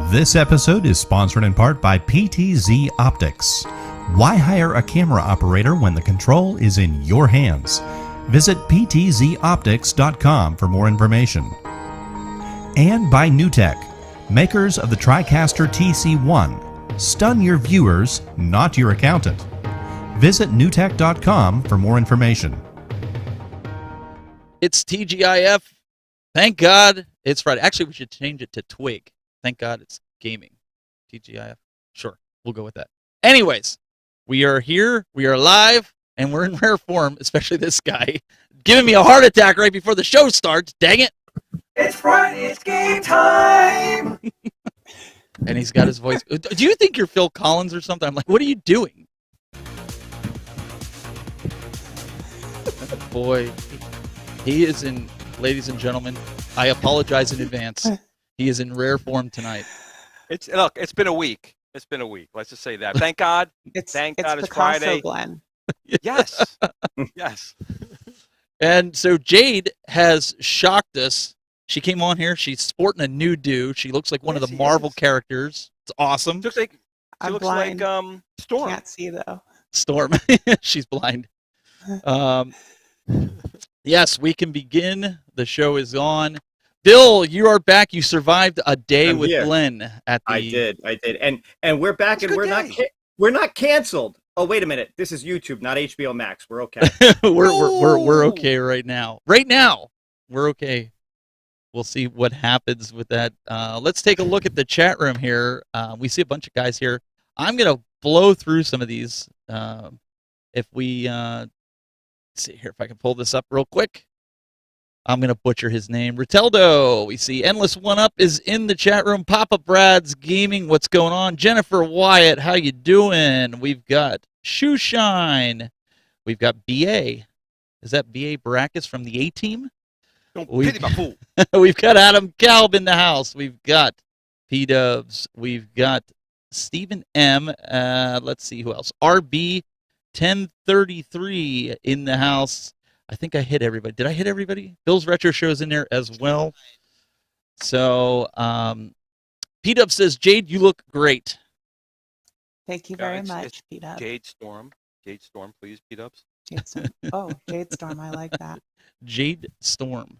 This episode is sponsored in part by PTZ Optics. Why hire a camera operator when the control is in your hands? Visit ptzoptics.com for more information. And by NewTek, makers of the TriCaster TC1. Stun your viewers, not your accountant. Visit newtek.com for more information. It's TGIF. Thank God it's Friday. Actually, we should change it to Twig. Thank God it's gaming. TGIF. Sure, we'll go with that. Anyways, we are here, we are live, and we're in rare form, especially this guy, giving me a heart attack right before the show starts. Dang it. It's Friday, it's game time! And he's got his voice. Do you think you're Phil Collins or something? I'm like, what are you doing? Boy, he is in, ladies and gentlemen, I apologize in advance. He is in rare form tonight. Look, it's been a week. It's been a week. Let's just say that. Thank God. Thank God it's Friday. Glenn. Yes. Yes. And so Jade has shocked us. She came on here. She's sporting a new do. She looks like one of the Marvel characters. It's awesome. She looks like Storm. Can't see though. Storm. She's blind. Yes, we can begin. The show is on. Bill, you are back. You survived a day with Glenn at the. I did, and we're back, and we're not canceled. Oh, wait a minute. This is YouTube, not HBO Max. We're okay. we're okay right now. Right now, we're okay. We'll see what happens with that. Let's take a look at the chat room here. We see a bunch of guys here. I'm gonna blow through some of these. If we let's see here, if I can pull this up real quick. I'm going to butcher his name. Riteldo. We see Endless One Up is in the chat room. Papa Brad's Gaming. What's going on? Jennifer Wyatt. How you doing? We've got Shoeshine. We've got BA. Is that BA Baracus from the A-Team? Don't pity my fool. We've got Adam Kalb in the house. We've got P-Dubs. We've got Stephen M. Let's see who else. RB 1033 in the house. I think I hit everybody. Did I hit everybody? Bill's Retro Show's in there as well. So, P-Dub says, Jade, you look great. Thank you very much, P-Dub. Jade Storm. Jade Storm, please, P-Dubs. Jade Storm. Oh, Jade Storm. I like that. Jade Storm.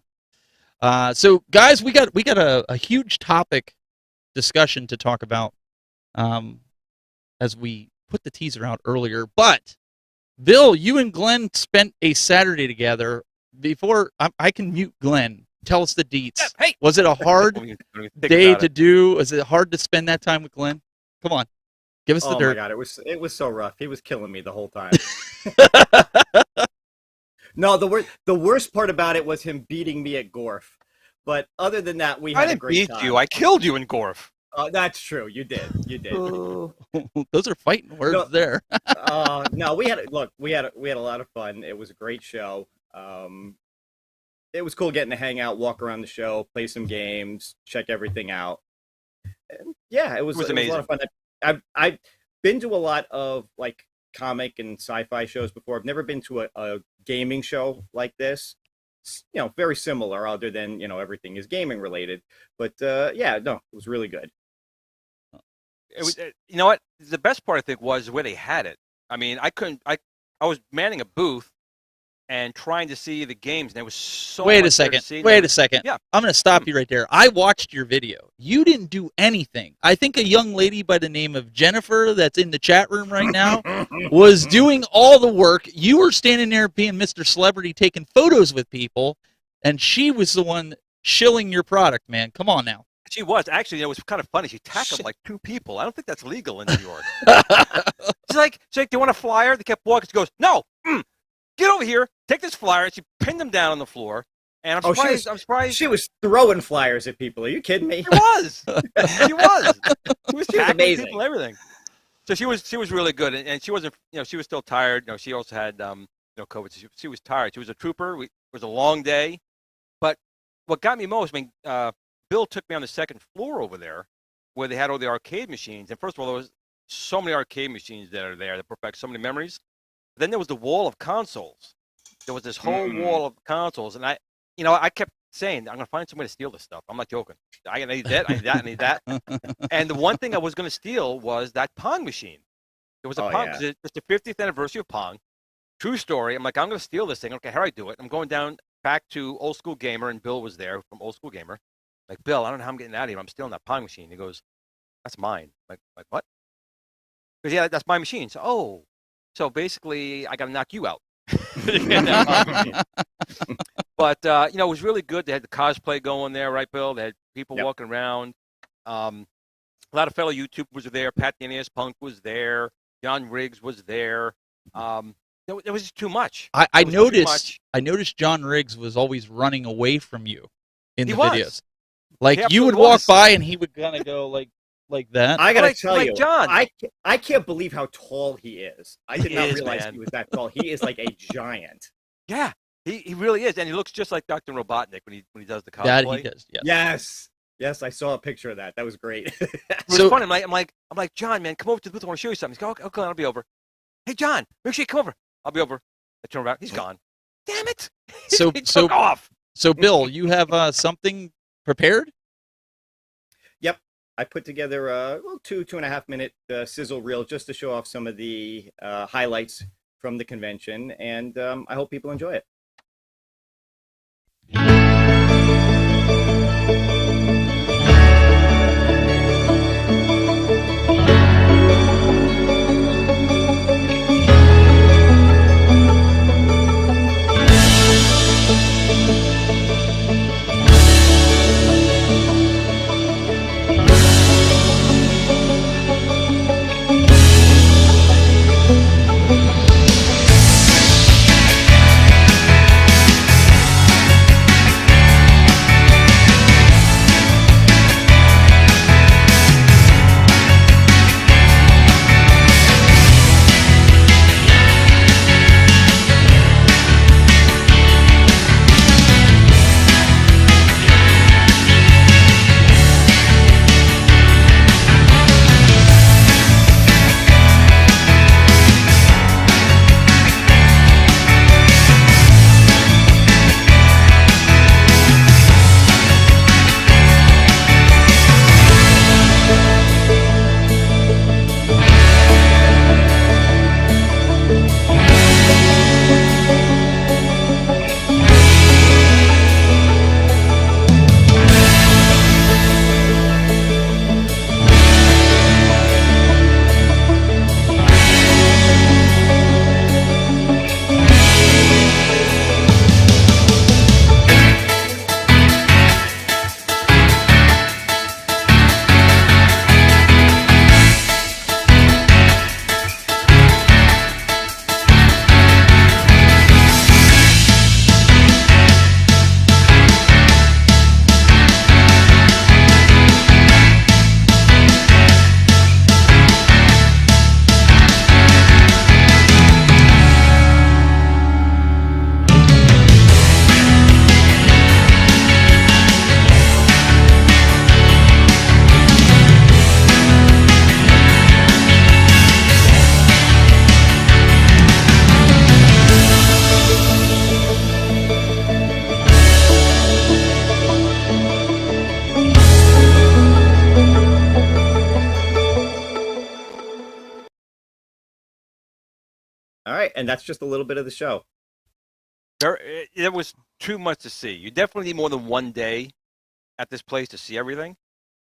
So, guys, we got a huge topic discussion to talk about as we put the teaser out earlier. But Bill, you and Glenn spent a Saturday together. Before I can mute Glenn, tell us the deets. Hey! Was it a hard day to do? Was it hard to spend that time with Glenn? Come on, give us the dirt. Oh my God, it was so rough. He was killing me the whole time. No, the worst part about it was him beating me at Gorf. But other than that, we had a great time. I didn't beat you. I killed you in Gorf. That's true. You did. You did. Those are fighting words there. No, we had a lot of fun. It was a great show. It was cool getting to hang out, walk around the show, play some games, check everything out. And yeah, it was amazing. A lot of fun. I've been to a lot of like comic and sci-fi shows before. I've never been to a gaming show like this. You know, very similar, other than everything is gaming related. But yeah, no, it was really good. It was, you know what? The best part I think was where they had it. I mean, I was manning a booth and trying to see the games, and there was so. Wait a second. Yeah, I'm going to stop you right there. I watched your video. You didn't do anything. I think a young lady by the name of Jennifer, that's in the chat room right now, was doing all the work. You were standing there being Mr. Celebrity, taking photos with people, and she was the one shilling your product. Man, come on now. She was. Actually, it was kind of funny. She tackled like two people. I don't think that's legal in New York. She's like, do you want a flyer? They kept walking. She goes, no, get over here. Take this flyer. And she pinned them down on the floor. And I'm surprised. She was throwing flyers at people. Are you kidding me? She was. She was tackling amazing. people, everything. So she was really good. And she wasn't, she was still tired. She also had, COVID. So she was tired. She was a trooper. It was a long day. But what got me most, Bill took me on the second floor over there where they had all the arcade machines. And first of all, there was so many arcade machines that are there that brought back so many memories. Then there was the wall of consoles. There was this whole wall of consoles. And I kept saying, I'm gonna find some way to steal this stuff. I'm not joking. I need that, I need that, I need that. And the one thing I was gonna steal was that Pong machine. There was a Pong. Yeah. It's the 50th anniversary of Pong. True story. I'm like, I'm gonna steal this thing. Okay, how do I do it? I'm going down back to Old School Gamer, and Bill was there from Old School Gamer. Like, Bill, I don't know how I'm getting out of here. I'm stealing that Pong machine. He goes, that's mine. Like what? Because yeah, that's my machine. So basically, I got to knock you out. But it was really good. They had the cosplay going there, right, Bill? They had people walking around. A lot of fellow YouTubers were there. Pat the NES Punk was there. John Riggs was there. It was just too much. I noticed John Riggs was always running away from you in the videos. Like you would walk by and he would kind of go like that. I gotta tell you, John. I can't believe how tall he is. I did not realize man. he was that tall. He is like a giant. Yeah, he really is, and he looks just like Dr. Robotnik when he does the cosplay. That he does. Yes, I saw a picture of that. That was great. It was funny. I'm like, John, man, come over to the booth. I want to show you something. He's go, okay, I'll be over. Hey, John, make sure you come over. I'll be over. I turn around. He's gone. Damn it. So he took off. So, Bill, you have something prepared? Yep. I put together a 2.5 minute sizzle reel just to show off some of the highlights from the convention, and I hope people enjoy it. All right, and that's just a little bit of the show. It was too much to see. You definitely need more than one day at this place to see everything.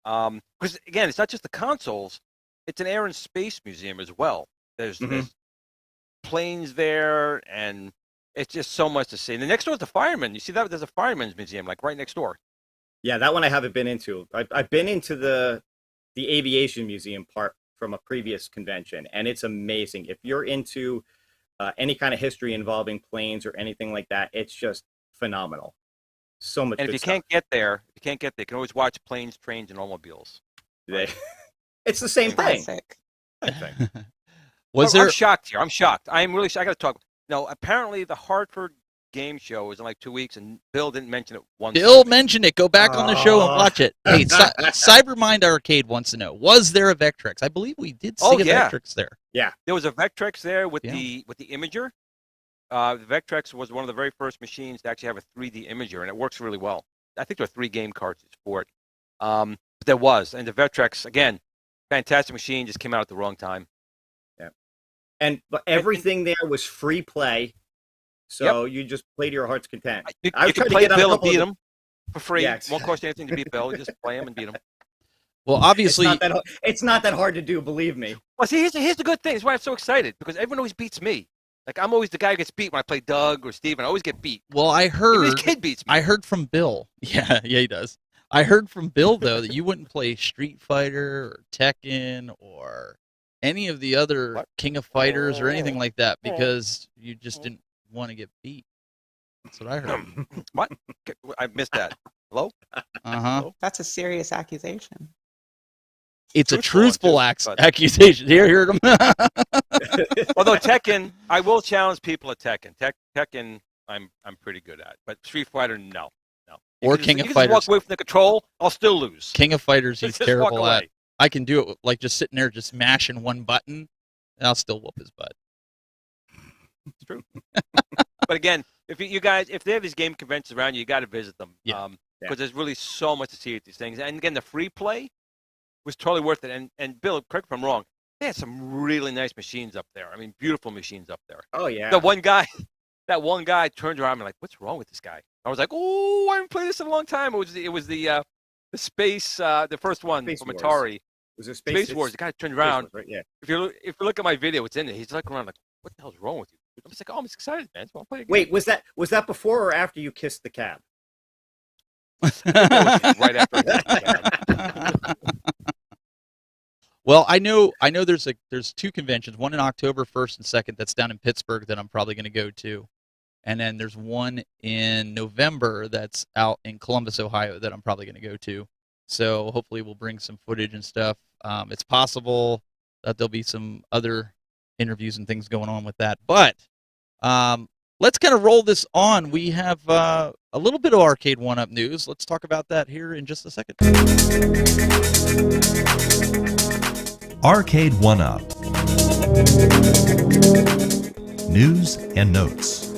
Because, again, it's not just the consoles. It's an air and space museum as well. There's planes there, and it's just so much to see. And the next door is the firemen. You see that? There's a firemen's museum, like right next door. Yeah, that one I haven't been into. I've been into the aviation museum part from a previous convention, and it's amazing. If you're into any kind of history involving planes or anything like that, it's just phenomenal. So much. And if you can't get there, you can always watch Planes, Trains, and Automobiles. It's the same thing. I'm shocked here. I'm shocked. I'm really shocked. I got to talk. No, apparently the Hartford Game Show is in like 2 weeks, and Bill didn't mention it once. Bill mentioned it. Go back on the show and watch it. Hey, Cybermind Arcade wants to know: was there a Vectrex? I believe we did see a Vectrex there. Yeah, there was a Vectrex there with the Imager. The Vectrex was one of the very first machines to actually have a 3D imager, and it works really well. I think there are 3 game cartridges for it. But there was, and the Vectrex, again, fantastic machine, just came out at the wrong time. Yeah. But everything there was free play, so you just play to your heart's content. You I can tried to play get on a Bill and couple beat of him for free. Yeah. Won't cost you anything to beat Bill. You just play him and beat him. Well, obviously, it's not that hard to do, believe me. Well, see, here's the good thing. That's why I'm so excited, because everyone always beats me. Like, I'm always the guy who gets beat when I play Doug or Steven. I always get beat. well, I Even heard his kid beats me. I heard from Bill. Yeah, he does. I heard from Bill though that you wouldn't play Street Fighter or Tekken or any of the other What? King of Fighters or anything like that because you just didn't want to get beat. That's what I heard. What? I missed that. Hello? Uh-huh. That's a serious accusation. It's a Truthful, truthful but- accusation. Here, heard him. Although Tekken, I will challenge people at Tekken. Tekken, I'm pretty good at. But Street Fighter, no. Or You King can of just Fighters. walk away from the control, I'll still lose. King of Fighters, he's Just walk terrible at. away. I can do it like just sitting there, just mashing one button, and I'll still whoop his butt. It's true. But again, if you guys, if they have these game conventions around you got to visit them. Yeah. Because there's really so much to see at these things. And again, the free play was totally worth it. And Bill, correct me if I'm wrong, they had some really nice machines up there. I mean, beautiful machines up there. Oh yeah. That one guy turned around and like, what's wrong with this guy? I was like, oh, I haven't played this in a long time. It was the space, the first one Space from Wars. Atari. It was a Space Wars. The guy turned Space around. Wars, right? Yeah. If you look at my video, it's in it. He's looking around like, what the hell's wrong with you? I'm just like, oh, I'm excited, man. So I'll play again. Wait, was that before or after you kissed the cab? Right after that. Well, I know there's 2 conventions, one in October 1st and 2nd that's down in Pittsburgh that I'm probably going to go to. And then there's one in November that's out in Columbus, Ohio that I'm probably going to go to. So hopefully we'll bring some footage and stuff. It's possible that there'll be some other interviews and things going on with that. But let's kind of roll this on. We have a little bit of Arcade 1-Up news. Let's talk about that here in just a second. Arcade 1-Up. News and notes.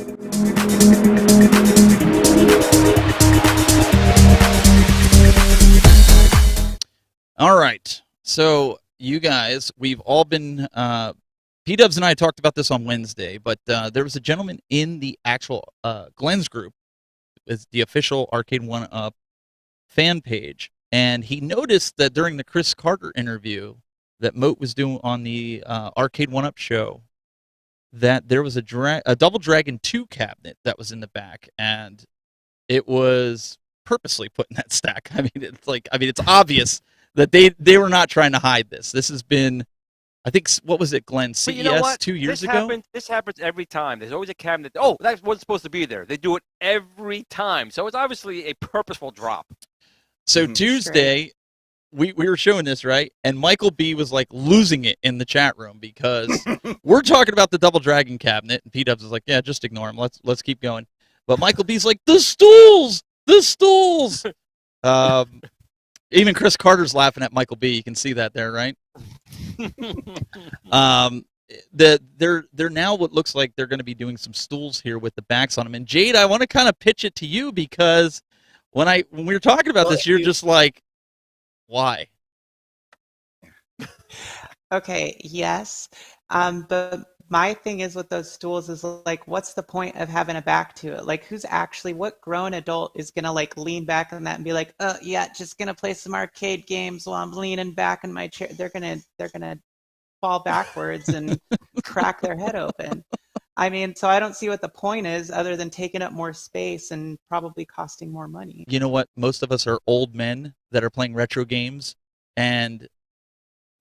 All right. So you guys, we've all been P-Dubs and I talked about this on Wednesday, but there was a gentleman in the actual Glenn's group, is the official Arcade 1-Up fan page, and he noticed that during the Chris Carter interview that Moat was doing on the Arcade 1-Up show, that there was a Double Dragon 2 cabinet that was in the back, and it was purposely put in that stack. I mean, it's obvious that they were not trying to hide this. This has been, I think, what was it, Glenn? CES But you know what? 2 years ago? This happens every time. There's always a cabinet. Oh, that wasn't supposed to be there. They do it every time. So it's obviously a purposeful drop. So Mhm. Tuesday, we were showing this, right? And Michael B was like losing it in the chat room because we're talking about the Double Dragon cabinet, and P-Dubs is like, yeah, just ignore him. Let's keep going. But Michael B's like, the stools! Even Chris Carter's laughing at Michael B. You can see that there, right? They're now what looks like they're going to be doing some stools here with the backs on them. And Jade, I want to kind of pitch it to you because when we were talking about this, you're just like, why? Okay, yes. But my thing is with those stools is like, what's the point of having a back to it? Like, what grown adult is gonna like lean back on that and be like, oh yeah, just gonna play some arcade games while I'm leaning back in my chair? They're gonna fall backwards and crack their head open. I mean, so I don't see what the point is other than taking up more space and probably costing more money. You know what? Most of us are old men that are playing retro games, and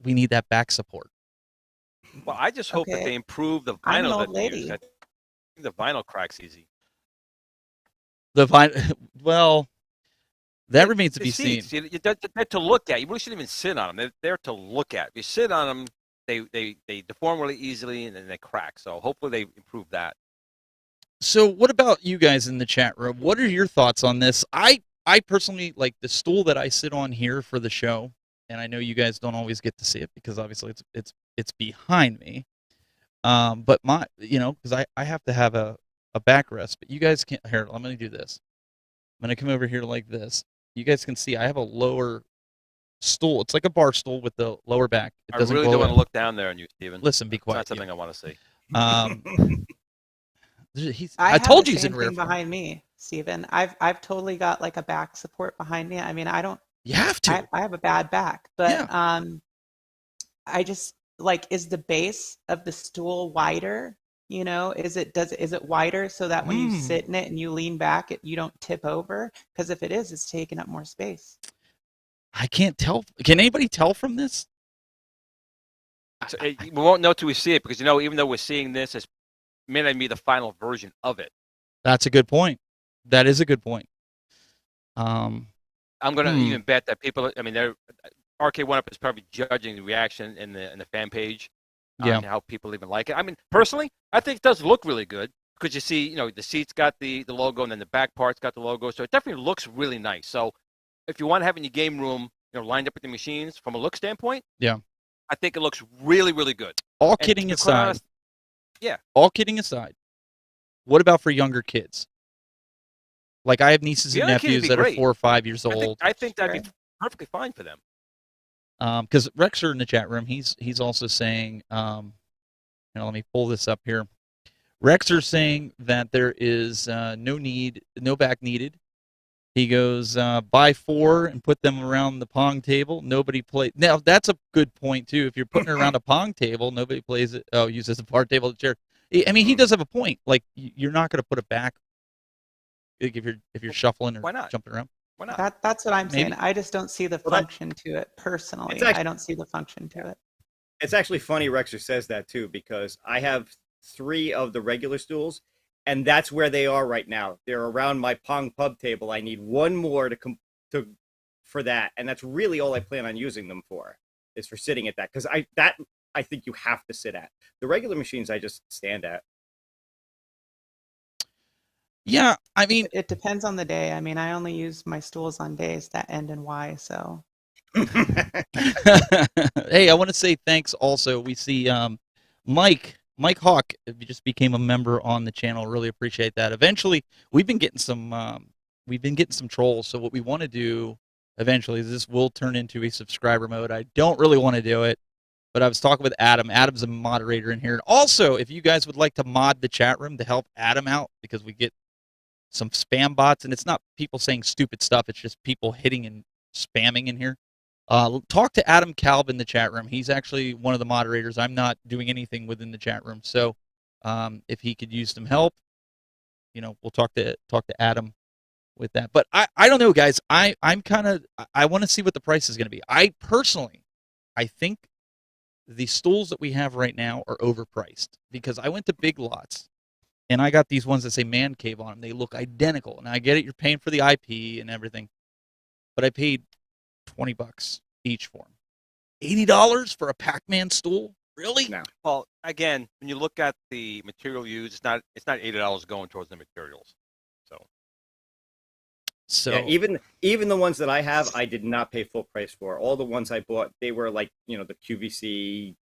we need that back support. Well, I just hope that Okay. they improve the I'm an vinyl old that they use. lady. I think the vinyl cracks easy. The well, that remains to The be seen. seats, they're to look at. You really shouldn't even sit on them. They're there to look at. If you sit on them, they deform really easily and then they crack. So hopefully they improve that. So what about you guys in the chat room? What are your thoughts on this? I personally like the stool that I sit on here for the show, and I know you guys don't always get to see it because obviously it's behind me. But because I have to have a backrest, but you guys can't. Here, I'm going to do this. I'm going to come over here like this. You guys can see I have a lower stool. It's like a bar stool with the lower back. It I doesn't really go don't want in. to look down there on you, Steven. Listen, be It's quiet. not something I want to see. I told you he's in the rare same thing form. behind me, Steven. I've totally got like a back support behind me. I mean, I don't. You have to. I have a bad back, but Yeah. I just like, is the base of the stool wider? You know, is it wider so that when you sit in it and you lean back, you don't tip over? Because if it is, it's taking up more space. I can't tell. Can anybody tell from this? So, we won't know till we see it because even though we're seeing this, it may not be the final version of it. That's a good point. That is a good point. I'm going to even bet that people. I mean, Arcade One Up is probably judging the reaction in the fan page. Yeah. How people even like it. I mean, personally, I think it does look really good because you see, the seat's got the logo and then the back part's got the logo, so it definitely looks really nice. So, if you want to have it in your game room, lined up with the machines from a look standpoint, yeah, I think it looks really, really good. All kidding aside, yeah. All kidding aside, what about for younger kids? Like I have nieces and nephews that are 4 or 5 years old. I think that'd be perfectly fine for them. Because Rexer in the chat room, he's also saying, let me pull this up here. Rexer's saying that there is no back needed. He goes, buy 4 and put them around the Pong table. Nobody plays. Now, that's a good point, too. If you're putting it around a Pong table, nobody plays it. Oh, uses the bar table, the chair. I mean, he does have a point. Like, you're not going to put it back if you're shuffling or jumping around. Why not? That's what I'm saying. I just don't see the function to it personally. I don't see the function to it. It's actually funny Rexer says that too, because I have 3 of the regular stools, and that's where they are right now. They're around my Pong pub table. I need one more for that, and that's really all I plan on using them for, is for sitting at that, because I think you have to sit at. The regular machines I just stand at. Yeah, I mean, it depends on the day. I mean, I only use my stools on days that end in Y, so. Hey, I want to say thanks also. We see Mike Hawk just became a member on the channel. Really appreciate that. Eventually, we've been getting some trolls. So what we want to do eventually is this will turn into a subscriber mode. I don't really want to do it, but I was talking with Adam. Adam's a moderator in here. And also, if you guys would like to mod the chat room to help Adam out, because we get some spam bots, and it's not people saying stupid stuff. It's just people hitting and spamming in here. Talk to Adam Kalb in the chat room. He's actually one of the moderators. I'm not doing anything within the chat room. So if he could use some help, we'll talk to Adam with that. But I don't know, guys. I want to see what the price is going to be. I think the stools that we have right now are overpriced, because I went to Big Lots and I got these ones that say Man Cave on them. They look identical. And I get it, you're paying for the IP and everything. But I paid $20 each for them. $80 for a Pac-Man stool? Really? No. Well, again, when you look at the material used, it's not $80 going towards the materials. So yeah, even the ones that I have, I did not pay full price for. All the ones I bought, they were like, the QVC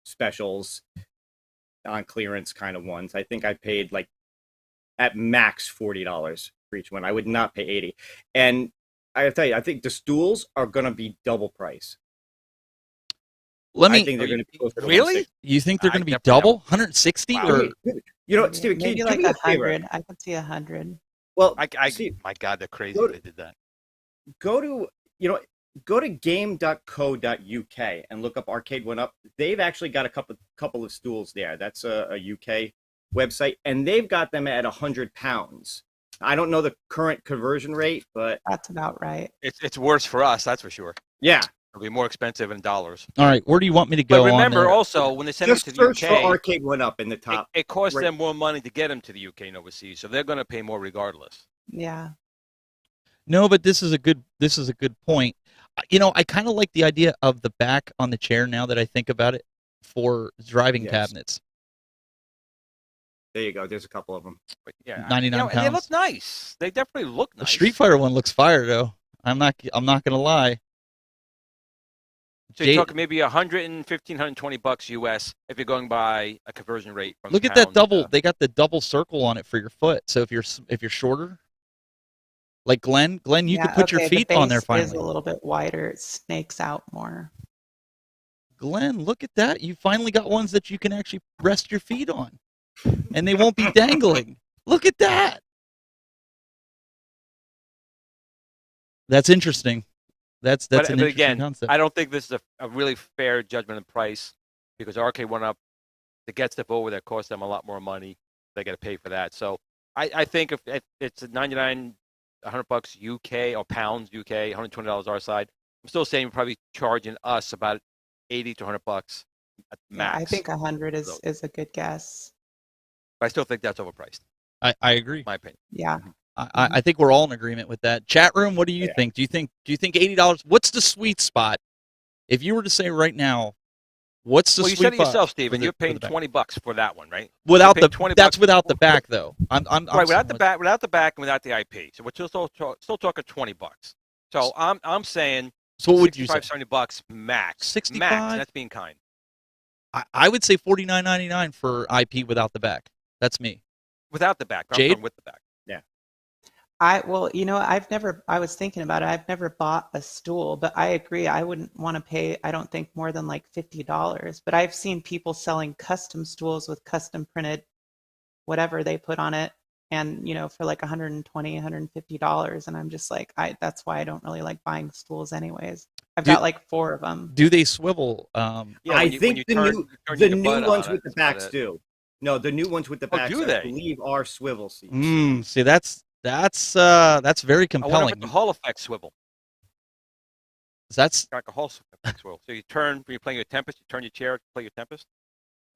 specials on clearance kind of ones. I think I paid like at max $40 for each one. I would not pay $80. And I gotta tell you, I think the stools are gonna be double price. I think they're gonna be closer to really? You think they're gonna be double? 160 wow. or Steven, maybe like 100. I could see 100. Well, my God, they're crazy. They did that. Go to game.co.uk and look up Arcade One Up. They've actually got a couple of stools there. That's a UK website, and they've got them at £100. I don't know the current conversion rate, but that's about right. It's worse for us, that's for sure. Yeah, it'll be more expensive in dollars. All right, where do you want me to go? But remember, also when they send it to the UK, search for Arcade One Up in the top. It costs them more money to get them to the UK and overseas, so they're going to pay more regardless. Yeah. No, but this is a good point. I kind of like the idea of the back on the chair now that I think about it, for driving cabinets. There you go. There's a couple of them. But yeah, 99 pounds. And they look nice. They definitely look nice. The Street Fighter one looks fire, though. I'm not gonna lie. So you're talking maybe $115-120 US if you're going by a conversion rate from Look at that pound, double. They got the double circle on it for your foot. So if you're shorter, like Glenn, you could put your okay, feet the on there base is finally. a little bit wider. It snakes out more. Glenn, look at that. You finally got ones that you can actually rest your feet on, and they won't be dangling. Look at that. That's interesting. That's an interesting again, concept. I don't think this is a really fair judgment of price because arcade went up to get stuff over that cost them a lot more money. They got to pay for that. So I think if it's $99, $100 UK or pounds UK, $120 our side, I'm still saying probably charging us about $80 to $100 at max. I think 100 is a good guess. But I still think that's overpriced. I agree. My opinion. Yeah. I think we're all in agreement with that. Chat room, what do you think? Do you think $80? What's the sweet spot? If you were to say right now, what's the sweet spot? Well, you said it yourself, Steven. You're paying $20 for that one, right? Without that's without the back though. I'm right, without the back, and without the IP. So we're still talking $20. So I'm saying. So what would you say? $70 max. 65? Max. That's being kind. I would say $49.99 for IP without the back. That's me. Without the back. I'm Jade? talking with the back. Yeah. I was thinking about it. I've never bought a stool, but I agree. I wouldn't want to pay, I don't think, more than like $50. But I've seen people selling custom stools with custom printed whatever they put on it, and for like $120, $150. And I'm just like, that's why I don't really like buying stools anyways. I've got like 4 of them. Do they swivel? I think the new ones with the backs do. No, the new ones with the backs, I believe, are swivel seats. See, that's very compelling. I wonder if the Hall effect swivel. That's like a Hall effect swivel. So you turn when you're playing your Tempest. You turn your chair to play your Tempest.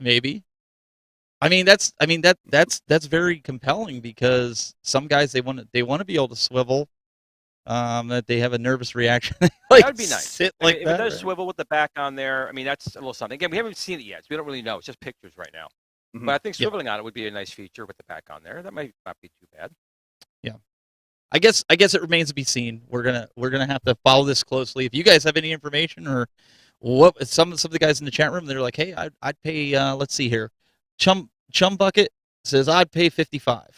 Maybe. That's very compelling because some guys they want to be able to swivel. That they have a nervous reaction. Like, that would be nice. Sit if it does swivel with the back on there, that's a little something. Again, we haven't seen it yet, so we don't really know. It's just pictures right now. Mm-hmm. But I think swiveling on it would be a nice feature with the back on there. That might not be too bad. Yeah. I guess it remains to be seen. We're gonna have to follow this closely. If you guys have any information or what, some of the guys in the chat room, they're like, hey, I'd pay. Let's see here, Chum Bucket says I'd pay $55.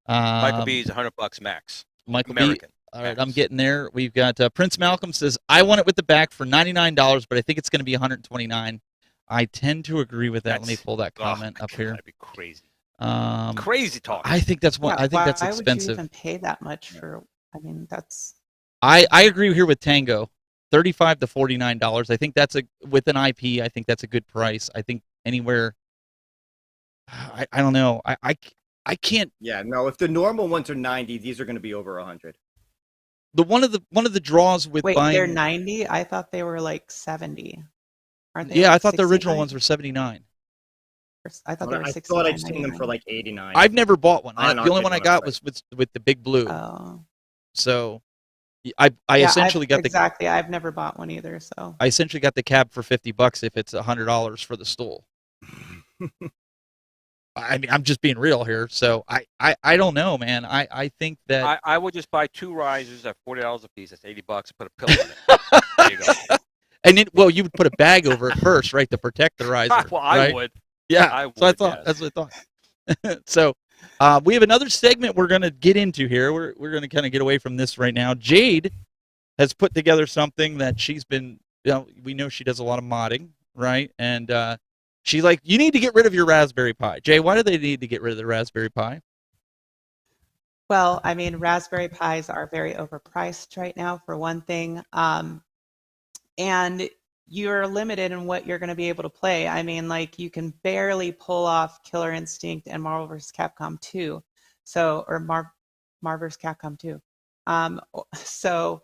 Michael B is $100 max. Michael American. B. All right, I'm getting there. We've got Prince Malcolm says I want it with the back for $99, but I think it's going to be $129. I tend to agree with that. Let me pull that comment up here. That'd be crazy. Crazy talk. I think that's one. I think that's expensive. Why would you even pay that much for? That's. I agree here with Tango. $35 to $49. I think that's with an IP. I think that's a good price. I think anywhere. I don't know. I can't. Yeah, no. If the normal ones are 90, these are going to be over 100. One of the draws with buying. They're 90. I thought they were like 70. Aren't they? Yeah, like I thought 69? the original ones were 79. I thought they were 69. I thought I'd seen them for like 89. I've never bought one. The only one I got was with the big blue. Oh. So, I essentially got exactly. I've never bought one either. So I essentially got the cab for $50 if it's $100 for the stool. I'm just being real here. So I don't know, man. I think that I would just buy 2 risers at $40 a piece. That's $80. Put a pillow in it. There you go. And you would put a bag over it first, right, to protect the riser. Well, right? I would. Yeah. I would, so I thought that's what I thought. So we have another segment we're going to get into here. We're going to kind of get away from this right now. Jade has put together something that she's been. We know she does a lot of modding, right? And she's like, you need to get rid of your Raspberry Pi. Jay, why do they need to get rid of the Raspberry Pi? Well, Raspberry Pis are very overpriced right now, for one thing. And you're limited in what you're going to be able to play. You can barely pull off Killer Instinct and Marvel vs. Capcom 2. Or Marvel vs. Capcom 2. So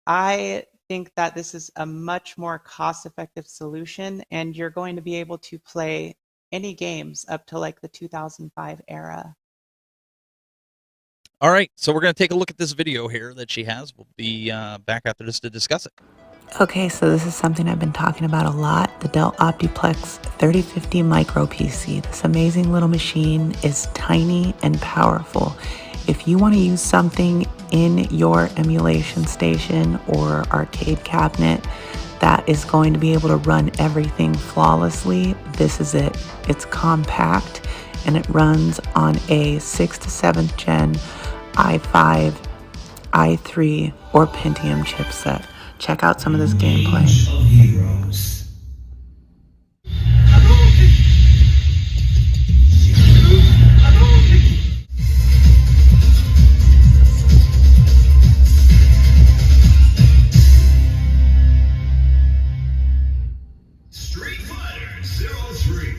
I think that this is a much more cost-effective solution, and you're going to be able to play any games up to like the 2005 era. All right, so we're going to take a look at this video here that she has. We'll be back after this to discuss it. Okay, so this is something I've been talking about a lot, the Dell Optiplex 3050 Micro PC. This amazing little machine is tiny and powerful. If you want to use something in your emulation station or arcade cabinet that is going to be able to run everything flawlessly, this is it. It's compact and it runs on a 6th to 7th gen i5, i3, or Pentium chipset. Check out some of this gameplay. Of heroes. Street Fighter 03.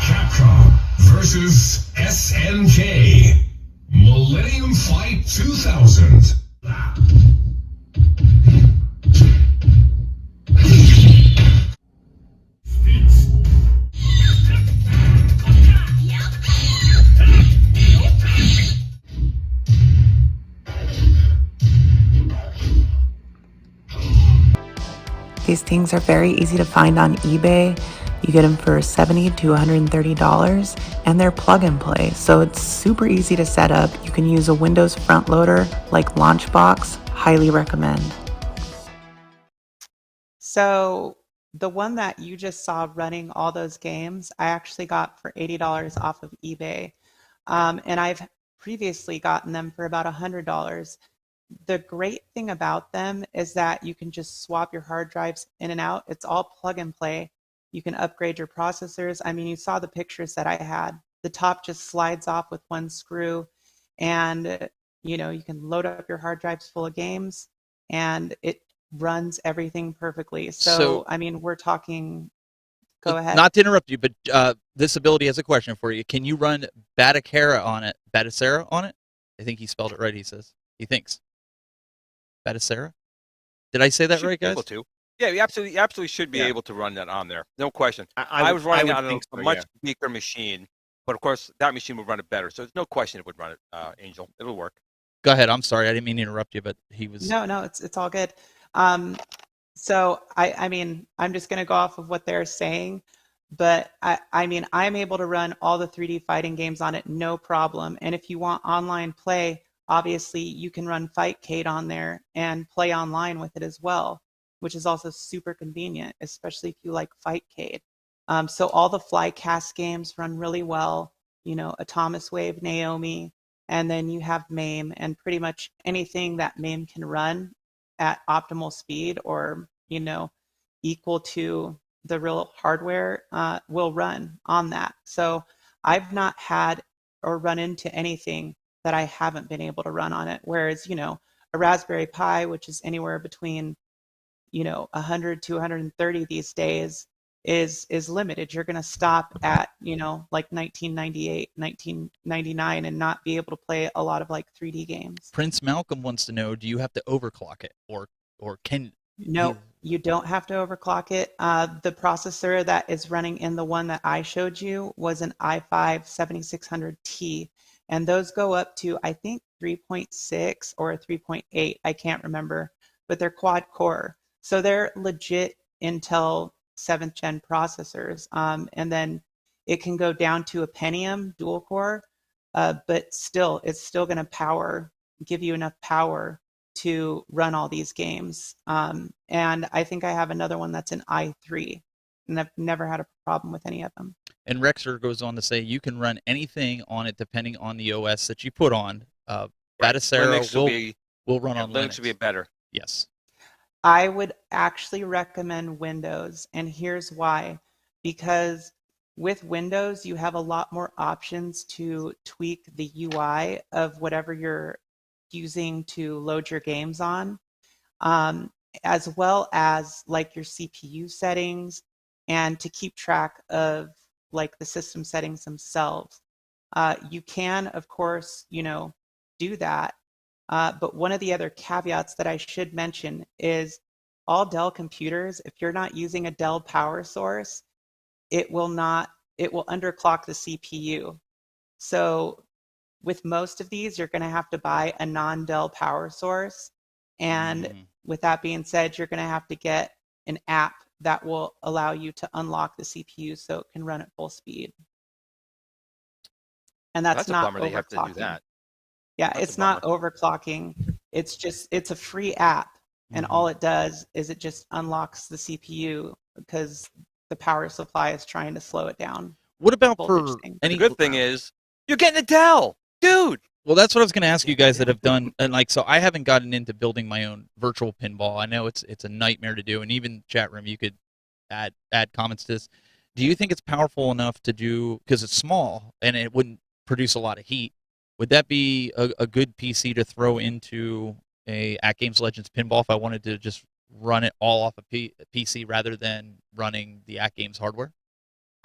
Capcom versus SNK. Millennium Fight 2000. These things are very easy to find on eBay. You get them for $70 to $130, and they're plug and play, so it's super easy to set up. You can use a Windows front loader like Launchbox. Highly recommend. So the one that you just saw running all those games, I actually got for $80 off of eBay. And I've previously gotten them for about $100. The great thing about them is that you can just swap your hard drives in and out. It's all plug and play. You can upgrade your processors. I mean, you saw the pictures that I had. The top just slides off with one screw, and you can load up your hard drives full of games, and it runs everything perfectly. So I mean, we're talking. Go ahead. Not to interrupt you, but this ability has a question for you. Can you run Batacera on it? Batacera on it? I think he spelled it right. He says he thinks. Batacera? Did I say that right, guys? Able to. Yeah, you absolutely should be able to run that on there. No question. I was running it on a much weaker machine, but of course that machine would run it better. So there's no question it would run it, Angel. It'll work. Go ahead. I'm sorry. I didn't mean to interrupt you, but he was. No, it's all good. So I mean, I'm just going to go off of what they're saying, but I mean, I'm able to run all the 3D fighting games on it, no problem. And if you want online play, obviously you can run Fightcade on there and play online with it as well, which is also super convenient, especially if you like Fightcade. So all the Flycast games run really well, Atomic Wave, Naomi, and then you have MAME, and pretty much anything that MAME can run at optimal speed or, equal to the real hardware will run on that. So I've not had or run into anything that I haven't been able to run on it. Whereas, a Raspberry Pi, which is anywhere between 100 to 130 these days, is limited. You're going to stop at like 1998, 1999, and not be able to play a lot of like 3D games. Prince Malcolm wants to know: do you have to overclock it, or can? No, you don't have to overclock it. The processor that is running in the one that I showed you was an i5 7600T, and those go up to I think 3.6 or 3.8. I can't remember, but they're quad core. So they're legit Intel 7th gen processors. And then it can go down to a Pentium dual core, but still, it's still going to give you enough power to run all these games. And I think I have another one that's an i3, and I've never had a problem with any of them. And Rexer goes on to say you can run anything on it depending on the OS that you put on. Batacera will run on Linux. Linux would be better. Yes. I would actually recommend Windows, and here's why. Because with Windows, you have a lot more options to tweak the UI of whatever you're using to load your games on, as well as like your CPU settings, and to keep track of like the system settings themselves. You can, of course, do that. But one of the other caveats that I should mention is all Dell computers, if you're not using a Dell power source, it will underclock the CPU. So with most of these, you're going to have to buy a non-Dell power source. And with that being said, you're going to have to get an app that will allow you to unlock the CPU so it can run at full speed. And that's not a bummer. They have to do that. Yeah, That's it's not overclocking. It's a free app. And all it does is it just unlocks the CPU because the power supply is trying to slow it down. What about for any? The good thing is you're getting a Dell, dude. Well, that's what I was going to ask you guys that have done, and like, so I haven't gotten into building my own virtual pinball. I know it's a nightmare to do, and even chat room, you could add comments to this. Do you think it's powerful enough to do, because it's small and it wouldn't produce a lot of heat? Would that be a good PC to throw into a At Games Legends pinball if I wanted to just run it all off a PC rather than running the At Games hardware?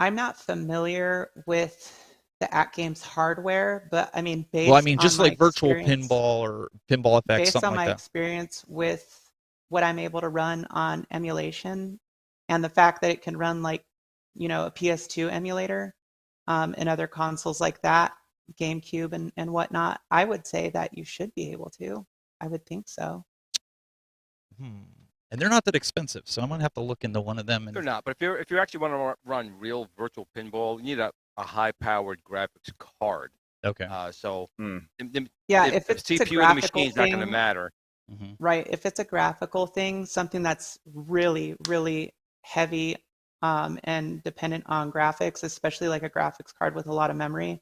I'm not familiar with the At Games hardware, but I mean, just like virtual pinball or Pinball FX, something like that. Based on my experience with what I'm able to run on emulation and the fact that it can run like, a PS2 emulator and other consoles like that, GameCube and whatnot, I would say that you should be able to. I would think so. And they're not that expensive, so I'm gonna have to look into one of them. And... They're not, but if you actually want to run real virtual pinball, you need a high-powered graphics card. Okay. If it's CPU a graphical machine's not going to matter. Right. If it's a graphical thing, something that's really, really heavy and dependent on graphics, especially like a graphics card with a lot of memory,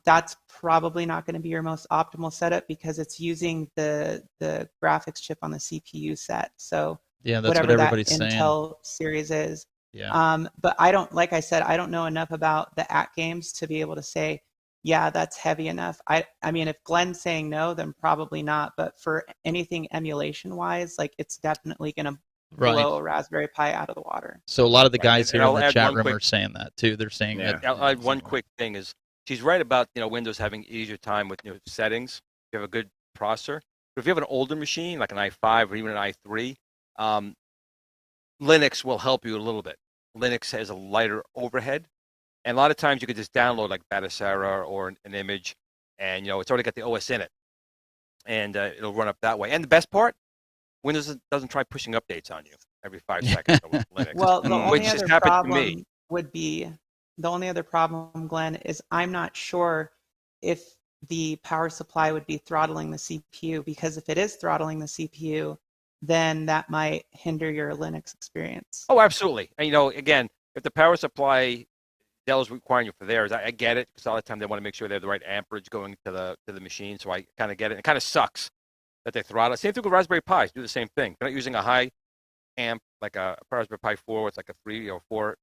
that's probably not going to be your most optimal setup because it's using the graphics chip on the CPU set. So yeah, that's whatever what everybody's that saying. Intel series is. Yeah. But I don't know enough about the At Games to be able to say, yeah, that's heavy enough. I mean, if Glenn's saying no, then probably not. But for anything emulation wise, like it's definitely going to blow a Raspberry Pi out of the water. So a lot of the guys here in the chat room are saying that too. They're saying that. I'll add one quick thing is she's right about Windows having easier time with settings. If you have a good processor, but if you have an older machine like an i5 or even an i3. Linux will help you a little bit. Linux has a lighter overhead, and a lot of times you could just download like Batacera or an image, and it's already got the OS in it, and it'll run up that way. And the best part, Windows doesn't try pushing updates on you every 5 seconds with Linux. Well, the only which other just happened problem to me. would be the only other problem, Glenn, is I'm not sure if the power supply would be throttling the CPU, because if it is throttling the CPU, then that might hinder your Linux experience. Oh, absolutely. And again, if the power supply Dell is requiring you for theirs, I get it, because all the time they want to make sure they have the right amperage going to the machine. So I kind of get it. It kind of sucks that they throttle. Same thing with Raspberry Pis. Do the same thing. They're not using a high amp like a Raspberry Pi 4 with like a 3 or 4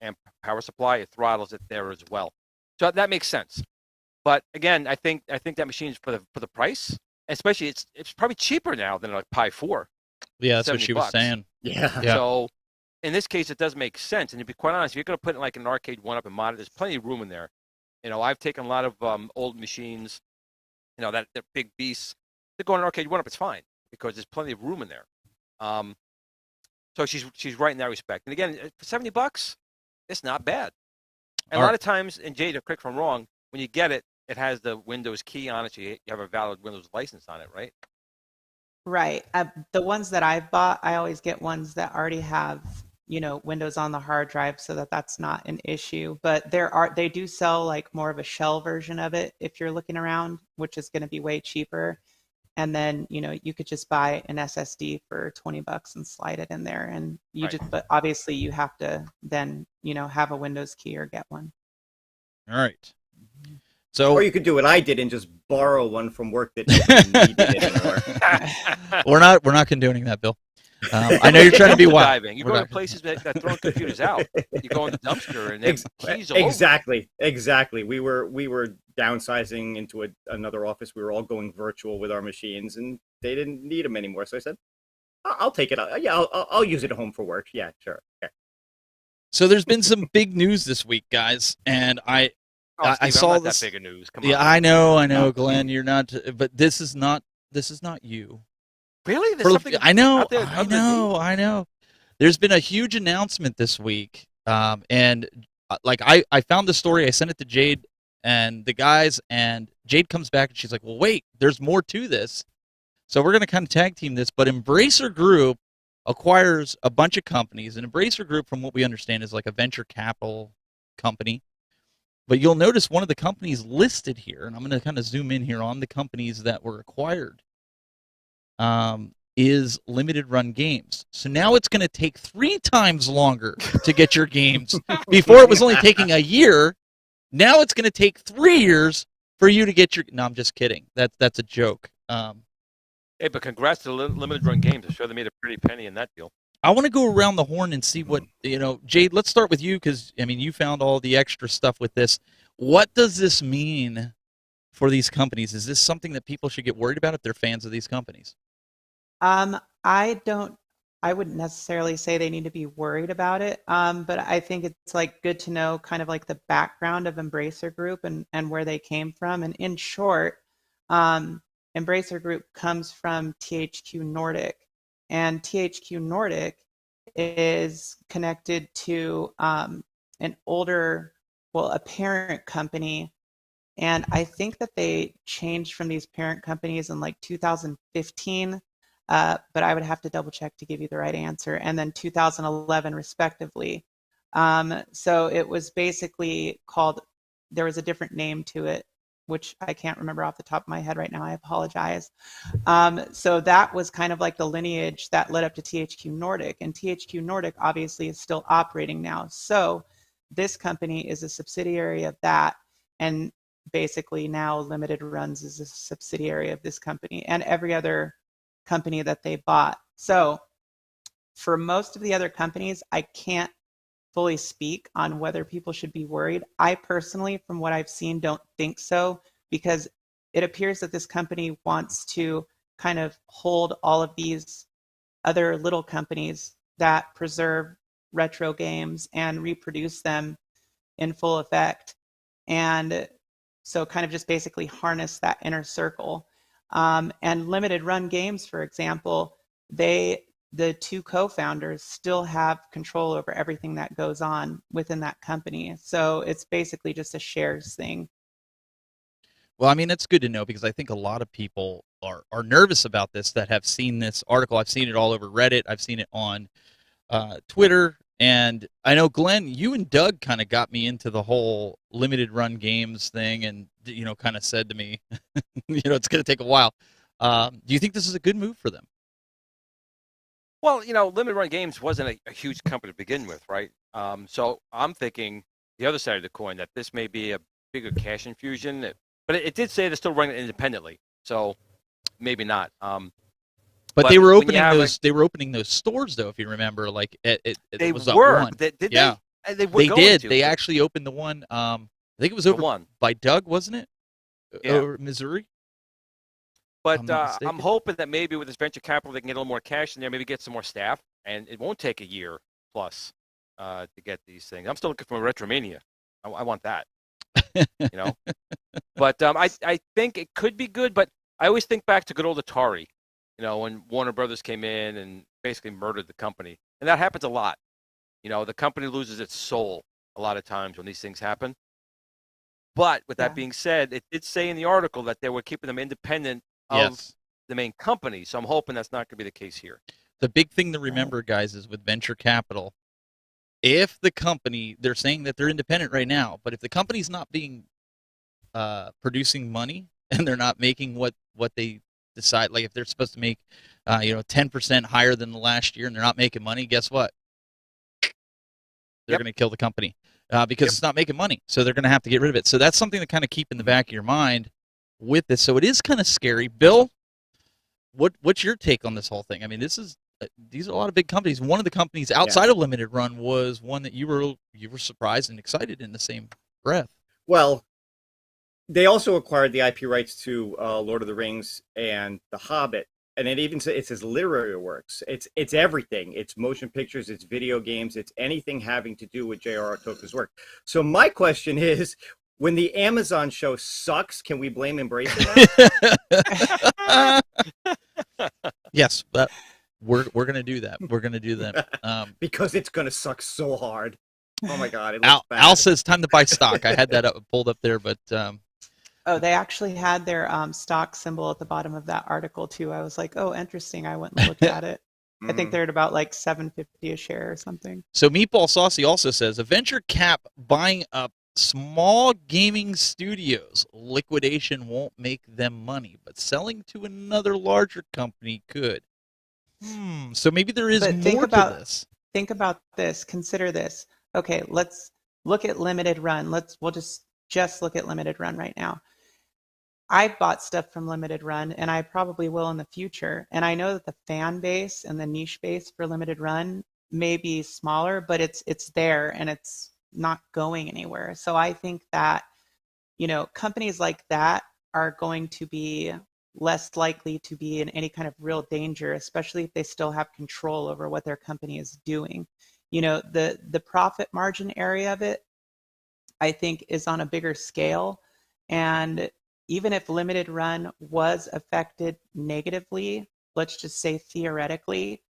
amp power supply. It throttles it there as well. So that makes sense. But again, I think that machine is for the price. Especially, it's probably cheaper now than a Pi 4. Yeah, that's what she was saying. Yeah. So in this case, it does make sense. And to be quite honest, if you're going to put it like an arcade one-up and mod it, there's plenty of room in there. I've taken a lot of old machines, that big beast. To go on an arcade one-up, it's fine because there's plenty of room in there. So she's right in that respect. And again, for $70, it's not bad. And a lot of times, and Jayde, correct if I'm wrong, when you get it, it has the Windows key on it. So you have a valid Windows license on it, right? Right. The ones that I've bought, I always get ones that already have, Windows on the hard drive, so that's not an issue. But they do sell like more of a shell version of it if you're looking around, which is going to be way cheaper. And then, you could just buy an SSD for $20 and slide it in there. And but obviously you have to then, have a Windows key or get one. All right. So, or you could do what I did and just borrow one from work that doesn't need it anymore. We're not condoning that, Bill. I know you're trying to be wild. You go to places that throw computers out. You go in the dumpster and keys all Exactly. We were downsizing into another office. We were all going virtual with our machines, and they didn't need them anymore. So I said, "I'll take it. I'll use it at home for work. Yeah, sure." Okay. So there's been some big news this week, guys, and I saw I'm not this. that big of news. Come on. Yeah, I know, Glenn. You're not, but this is not you. Really? There's something I know, out there I know. There's been a huge announcement this week And like I found the story, I sent it to Jayde and the guys, and Jayde comes back and she's like, well, wait, there's more to this. So we're going to kind of tag team this, but Embracer Group acquires a bunch of companies. And Embracer Group, from what we understand, is like a venture capital company. But you'll notice one of the companies listed here, and I'm going to kind of zoom in here on the companies that were acquired, is Limited Run Games. So now it's going to take 3 times longer to get your games. Before it was only taking a year. Now it's going to take 3 years for you to get your... No, I'm just kidding. That's a joke. Hey, but congrats to Limited Run Games. I'm sure they made a pretty penny in that deal. I want to go around the horn and see what, Jayde, let's start with you because, I mean, you found all the extra stuff with this. What does this mean for these companies? Is this something that people should get worried about if they're fans of these companies? I wouldn't necessarily say they need to be worried about it, but I think it's like good to know kind of like the background of Embracer Group and where they came from. And in short, Embracer Group comes from THQ Nordic, and THQ Nordic is connected to an older, a parent company. And I think that they changed from these parent companies in like 2015. But I would have to double check to give you the right answer. And then 2011, respectively. So it was basically called, there was a different name to it, which I can't remember off the top of my head right now. I apologize. So that was kind of like the lineage that led up to THQ Nordic. And THQ Nordic obviously is still operating now. So this company is a subsidiary of that. And basically now Limited Runs is a subsidiary of this company and every other company that they bought. So for most of the other companies, I can't fully speak on whether people should be worried. I personally, from what I've seen, don't think so, because it appears that this company wants to kind of hold all of these other little companies that preserve retro games and reproduce them in full effect. And so kind of just basically harness that inner circle. And Limited Run Games, for example, the 2 co-founders still have control over everything that goes on within that company. So it's basically just a shares thing. Well, I mean, it's good to know because I think a lot of people are nervous about this that have seen this article. I've seen it all over Reddit. I've seen it on Twitter. And I know, Glenn, you and Doug kind of got me into the whole Limited Run Games thing and, kind of said to me, it's going to take a while. Do you think this is a good move for them? Well, Limited Run Games wasn't a huge company to begin with, right? So I'm thinking the other side of the coin, that this may be a bigger cash infusion. But it did say they're still running it independently, so maybe not. But they were opening those. They were opening those stores, though. If you remember, like it was were. One. Did yeah. They were. They did. They actually opened the one. I think it was over by Doug, wasn't it? Yeah. Or Missouri. But I'm hoping that maybe with this venture capital, they can get a little more cash in there, maybe get some more staff, and it won't take a year plus to get these things. I'm still looking for a Retromania. I want that. But I think it could be good. But I always think back to good old Atari. When Warner Brothers came in and basically murdered the company. And that happens a lot. The company loses its soul a lot of times when these things happen. But with that being said, it did say in the article that they were keeping them independent of the main company. So I'm hoping that's not going to be the case here. The big thing to remember, guys, is with venture capital, if the company, they're saying that they're independent right now, but if the company's not being producing money and they're not making what they decide, like if they're supposed to make 10% higher than the last year and they're not making money, guess what? They're going to kill the company because it's not making money. So they're going to have to get rid of it. So that's something to kind of keep in the back of your mind with this. So it is kind of scary. Bill, what's your take on this whole thing? I mean, these are a lot of big companies. One of the companies outside of Limited Run was one that you were surprised and excited in the same breath. Well, they also acquired the IP rights to Lord of the Rings and The Hobbit, and it says literary works. It's everything. It's motion pictures. It's video games. It's anything having to do with J.R.R. Tolkien's work. So my question is, when the Amazon show sucks, can we blame Embracer now? Yes, but we're going to do that. We're going to do that because it's going to suck so hard. Oh my God, it looks bad. Al says time to buy stock. I had that pulled up there, but Oh, they actually had their stock symbol at the bottom of that article too. I was like, oh, interesting. I went and looked at it. I think they're at about like $7.50 a share or something. So Meatball Saucy also says a venture cap buying up small gaming studios. Liquidation won't make them money, but selling to another larger company could. So maybe there is But more to this. Think about this. Consider this. Okay, let's look at limited run. We'll just look at limited run right now. I've bought stuff from limited run, and I probably will in the future. And I know that the fan base and the niche base for limited run may be smaller, but it's there and it's not going anywhere. So I think that, companies like that are going to be less likely to be in any kind of real danger, especially if they still have control over what their company is doing. The profit margin area of it, I think, is on a bigger scale. And even if limited run was affected negatively, let's just say theoretically,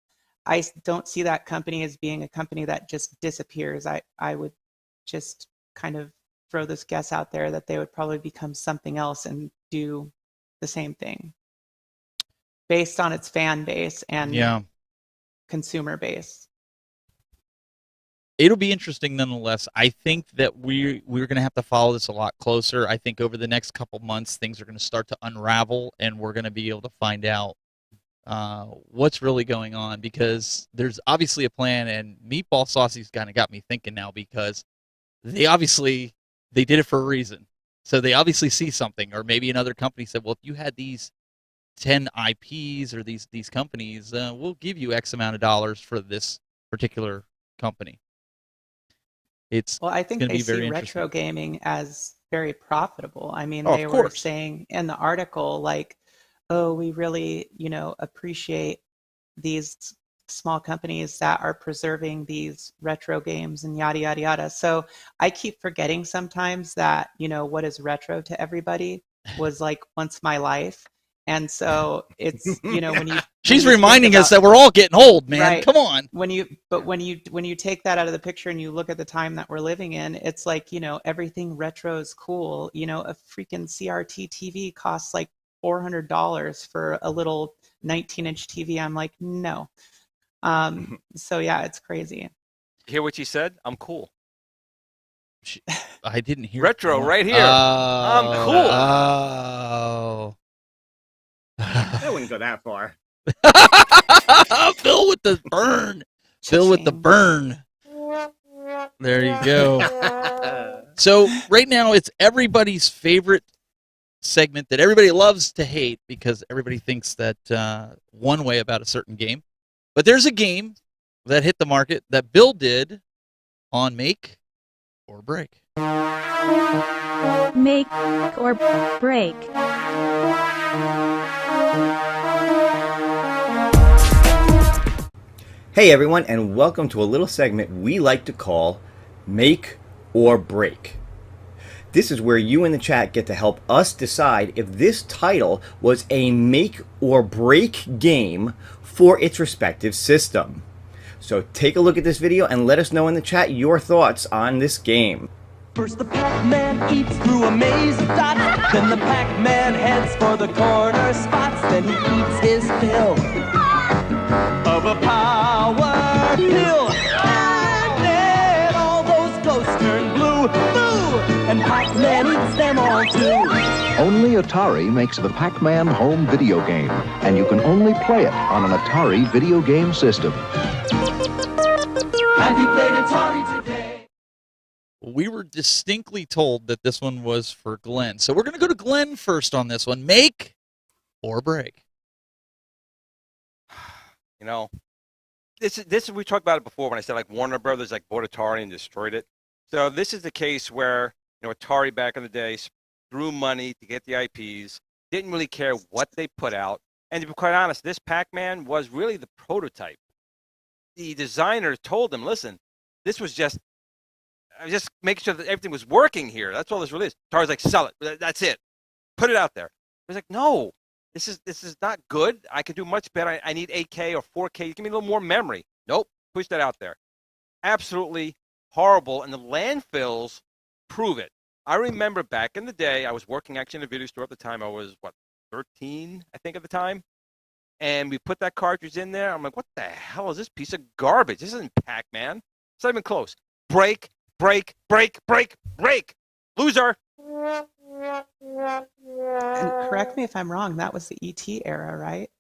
I don't see that company as being a company that just disappears. I would just kind of throw this guess out there that they would probably become something else and do the same thing based on its fan base and consumer base. It'll be interesting nonetheless. I think that we're going to have to follow this a lot closer. I think over the next couple months, things are going to start to unravel, and we're going to be able to find out what's really going on, because there's obviously a plan, and Meatball Saucy's kind of got me thinking now, because they did it for a reason. So they obviously see something, or maybe another company said, well, if you had these 10 IPs or these companies, we'll give you X amount of dollars for this particular company. I think they see retro gaming as very profitable. I mean, they were saying in the article, like, oh, we really, appreciate these small companies that are preserving these retro games and yada, yada, yada. So I keep forgetting sometimes that, what is retro to everybody was like once my life. And so it's, when you... She's reminding us that we're all getting old, man. Right. Come on. When you take that out of the picture and you look at the time that we're living in, it's like, everything retro is cool. A freaking CRT TV costs like $400 for a little 19-inch TV. I'm like, no. So yeah, it's crazy. Hear what she said? I'm cool. I didn't hear retro right here. I'm cool. Oh. I wouldn't go that far. Phil with the burn. Phil with the burn. There you go. So right now it's everybody's favorite segment that everybody loves to hate, because everybody thinks that one way about a certain game. But there's a game that hit the market that Bill did on Make or Break. Make or Break. Hey everyone, and welcome to a little segment we like to call Make or Break. This is where you in the chat get to help us decide if this title was a make or break game for its respective system. So take a look at this video and let us know in the chat your thoughts on this game. First the Pac-Man eats through a maze of dots. Then the Pac-Man heads for the corner spots. Then he eats his fill of a power pill. And then all those ghosts turn blue. Boo! And Pac-Man eats them all too. Only Atari makes the Pac-Man home video game, and you can only play it on an Atari video game system. Have you played Atari today? We were distinctly told that this one was for Glenn. So we're going to go to Glenn first on this one. Make or break? This we talked about it before when I said like Warner Brothers like bought Atari and destroyed it. So this is the case where Atari back in the day threw money to get the IPs, didn't really care what they put out, and to be quite honest, this Pac-Man was really the prototype. The designer told them, "Listen, this was just making sure that everything was working here. That's all this really is." Atari's like, "Sell it. That's it. Put it out there." He's like, "No, this is not good. I can do much better. I need 8K or 4K. Give me a little more memory." Nope, push that out there. Absolutely horrible, and the landfills prove it. I remember back in the day, I was working actually in a video store at the time. I was, 13, I think, at the time. And we put that cartridge in there. I'm like, what the hell is this piece of garbage? This isn't Pac-Man. It's not even close. Break, break, break, break, break. Loser. And correct me if I'm wrong, that was the ET era, right?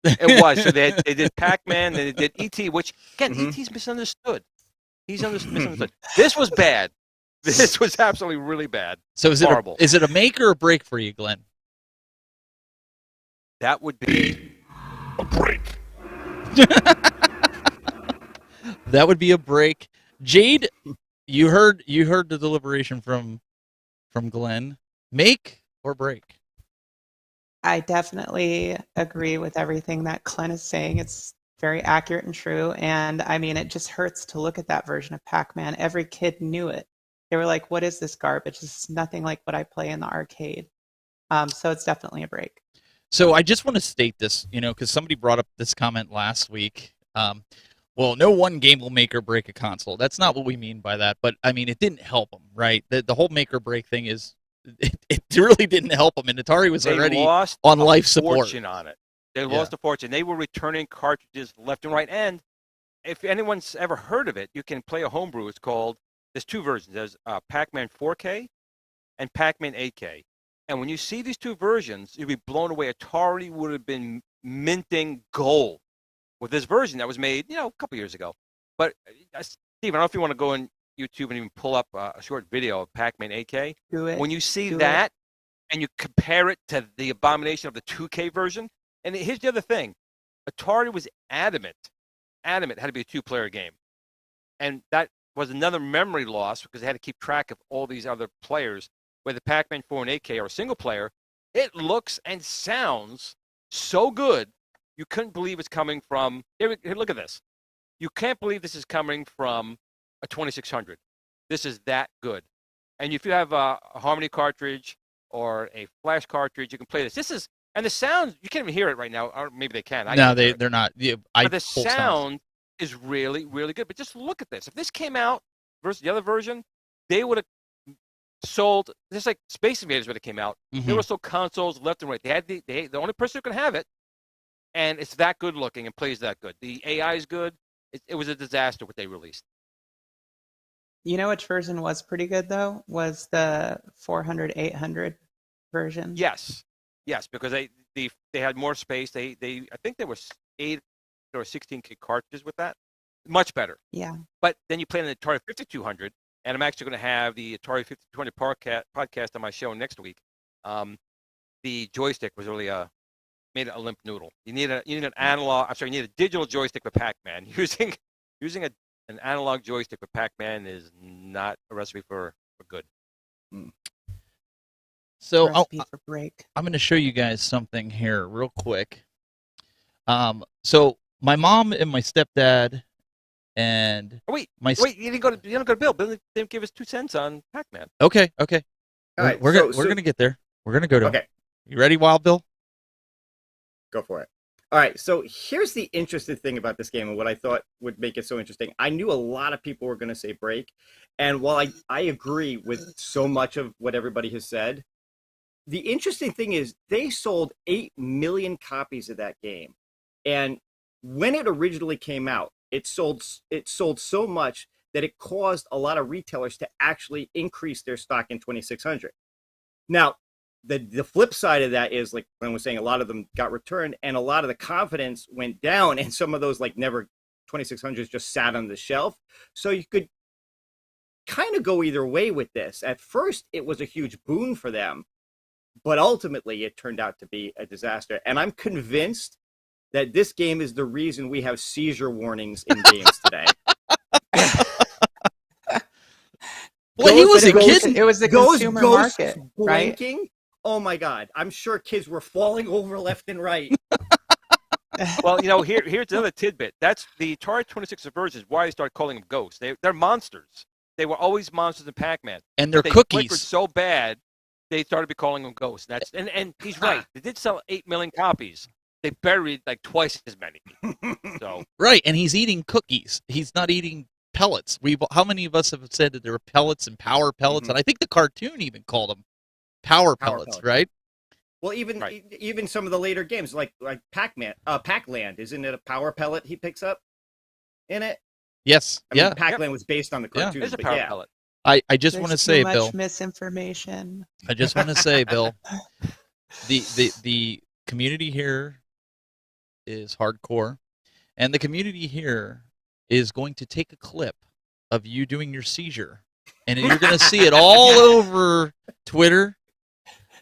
It was. So they did Pac-Man, then they did ET, which, again, ET's misunderstood. He's misunderstood. This was bad. This was absolutely really bad. So is horrible. Is it a make or a break for you, Glenn? That would be a break. That would be a break. Jade, you heard the deliberation from Glenn. Make or break? I definitely agree with everything that Glenn is saying. It's very accurate and true. And I mean, it just hurts to look at that version of Pac-Man. Every kid knew it. They were like, what is this garbage? This is nothing like what I play in the arcade. So it's definitely a break. So I just want to state this, because somebody brought up this comment last week. Well, no one game will make or break a console. That's not what we mean by that. But, I mean, it didn't help them, right? The whole make or break thing is, it really didn't help them. And Atari was already on life support. Fortune on it. They lost a fortune. They were returning cartridges left and right. And if anyone's ever heard of it, you can play a homebrew. It's called, there's two versions. There's Pac-Man 4K and Pac-Man 8K. And when you see these two versions, you'll be blown away. Atari would have been minting gold with this version that was made, a couple years ago. But, Steve, I don't know if you want to go on YouTube and even pull up a short video of Pac-Man 8K. Do it. When you see that and you compare it to the abomination of the 2K version, and here's the other thing. Atari was adamant had to be a two-player game. And that was another memory loss because they had to keep track of all these other players. Where the Pac-Man 4 and 8K are single player, it looks and sounds so good, you couldn't believe it's coming from, here, look at this. You can't believe this is coming from a 2600. This is that good. And if you have a Harmony cartridge or a Flash cartridge, you can play this. And the sound, you can't even hear it right now, or maybe they can. They're not. But the sound is really, really good. But just look at this. If this came out versus the other version, they would have sold, just like Space Invaders when it came out. They were sold consoles left and right. They had the only person who can have it, and it's that good looking and plays that good. The AI is good. It was a disaster what they released. You know which version was pretty good though? Was the 400, 800 version. Yes, because they had more space. They I think there was 8 or 16 cartridges with that. Much better. Yeah. But then you play on the Atari 5200. And I'm actually going to have the Atari 5200 podcast on my show next week. The joystick was really made a limp noodle. You need an analog. You need a digital joystick with Pac-Man. Using an analog joystick with Pac-Man is not a recipe for good. So for break. I'm going to show you guys something here real quick. So my mom and my stepdad. And wait, you didn't go to Bill. Bill didn't give us 2 cents on Pac-Man. Okay. All right, we're gonna get there. We're gonna go to. Okay. You ready, Wild Bill? Go for it. All right. So here's the interesting thing about this game and what I thought would make it so interesting. I knew a lot of people were going to say break, and while I agree with so much of what everybody has said, the interesting thing is they sold 8 million copies of that game, and when it originally came out. It sold so much that it caused a lot of retailers to actually increase their stock in 2600. Now, the flip side of that is, like Glenn was saying, a lot of them got returned, and a lot of the confidence went down, and some of those never 2600s just sat on the shelf. So you could kind of go either way with this. At first, it was a huge boon for them, but ultimately it turned out to be a disaster. And I'm convinced that this game is the reason we have seizure warnings in games today. Well, he was a kid. It was the consumer market, blinking. Right? Oh my God! I'm sure kids were falling over left and right. Well, here's another tidbit. That's the Atari 26 version. Is why they started calling them ghosts. They're monsters. They were always monsters in Pac-Man. And they're they cookies. Flickered so bad, they started calling them ghosts. And he's right. They did sell 8 million copies. They buried twice as many. So right, and he's eating cookies. He's not eating pellets. How many of us have said that there were pellets and power pellets? And I think the cartoon even called them power pellets, right? Well, even some of the later games, like Pac-Man, Pac-Land, isn't it a power pellet he picks up in it? Yes. I mean, Pac-Land was based on the cartoon. It's a power pellet. I just want to say, too Bill. much misinformation. I just want to say, Bill, the community here is hardcore, and the community here is going to take a clip of you doing your seizure, and you're going to see it all over Twitter.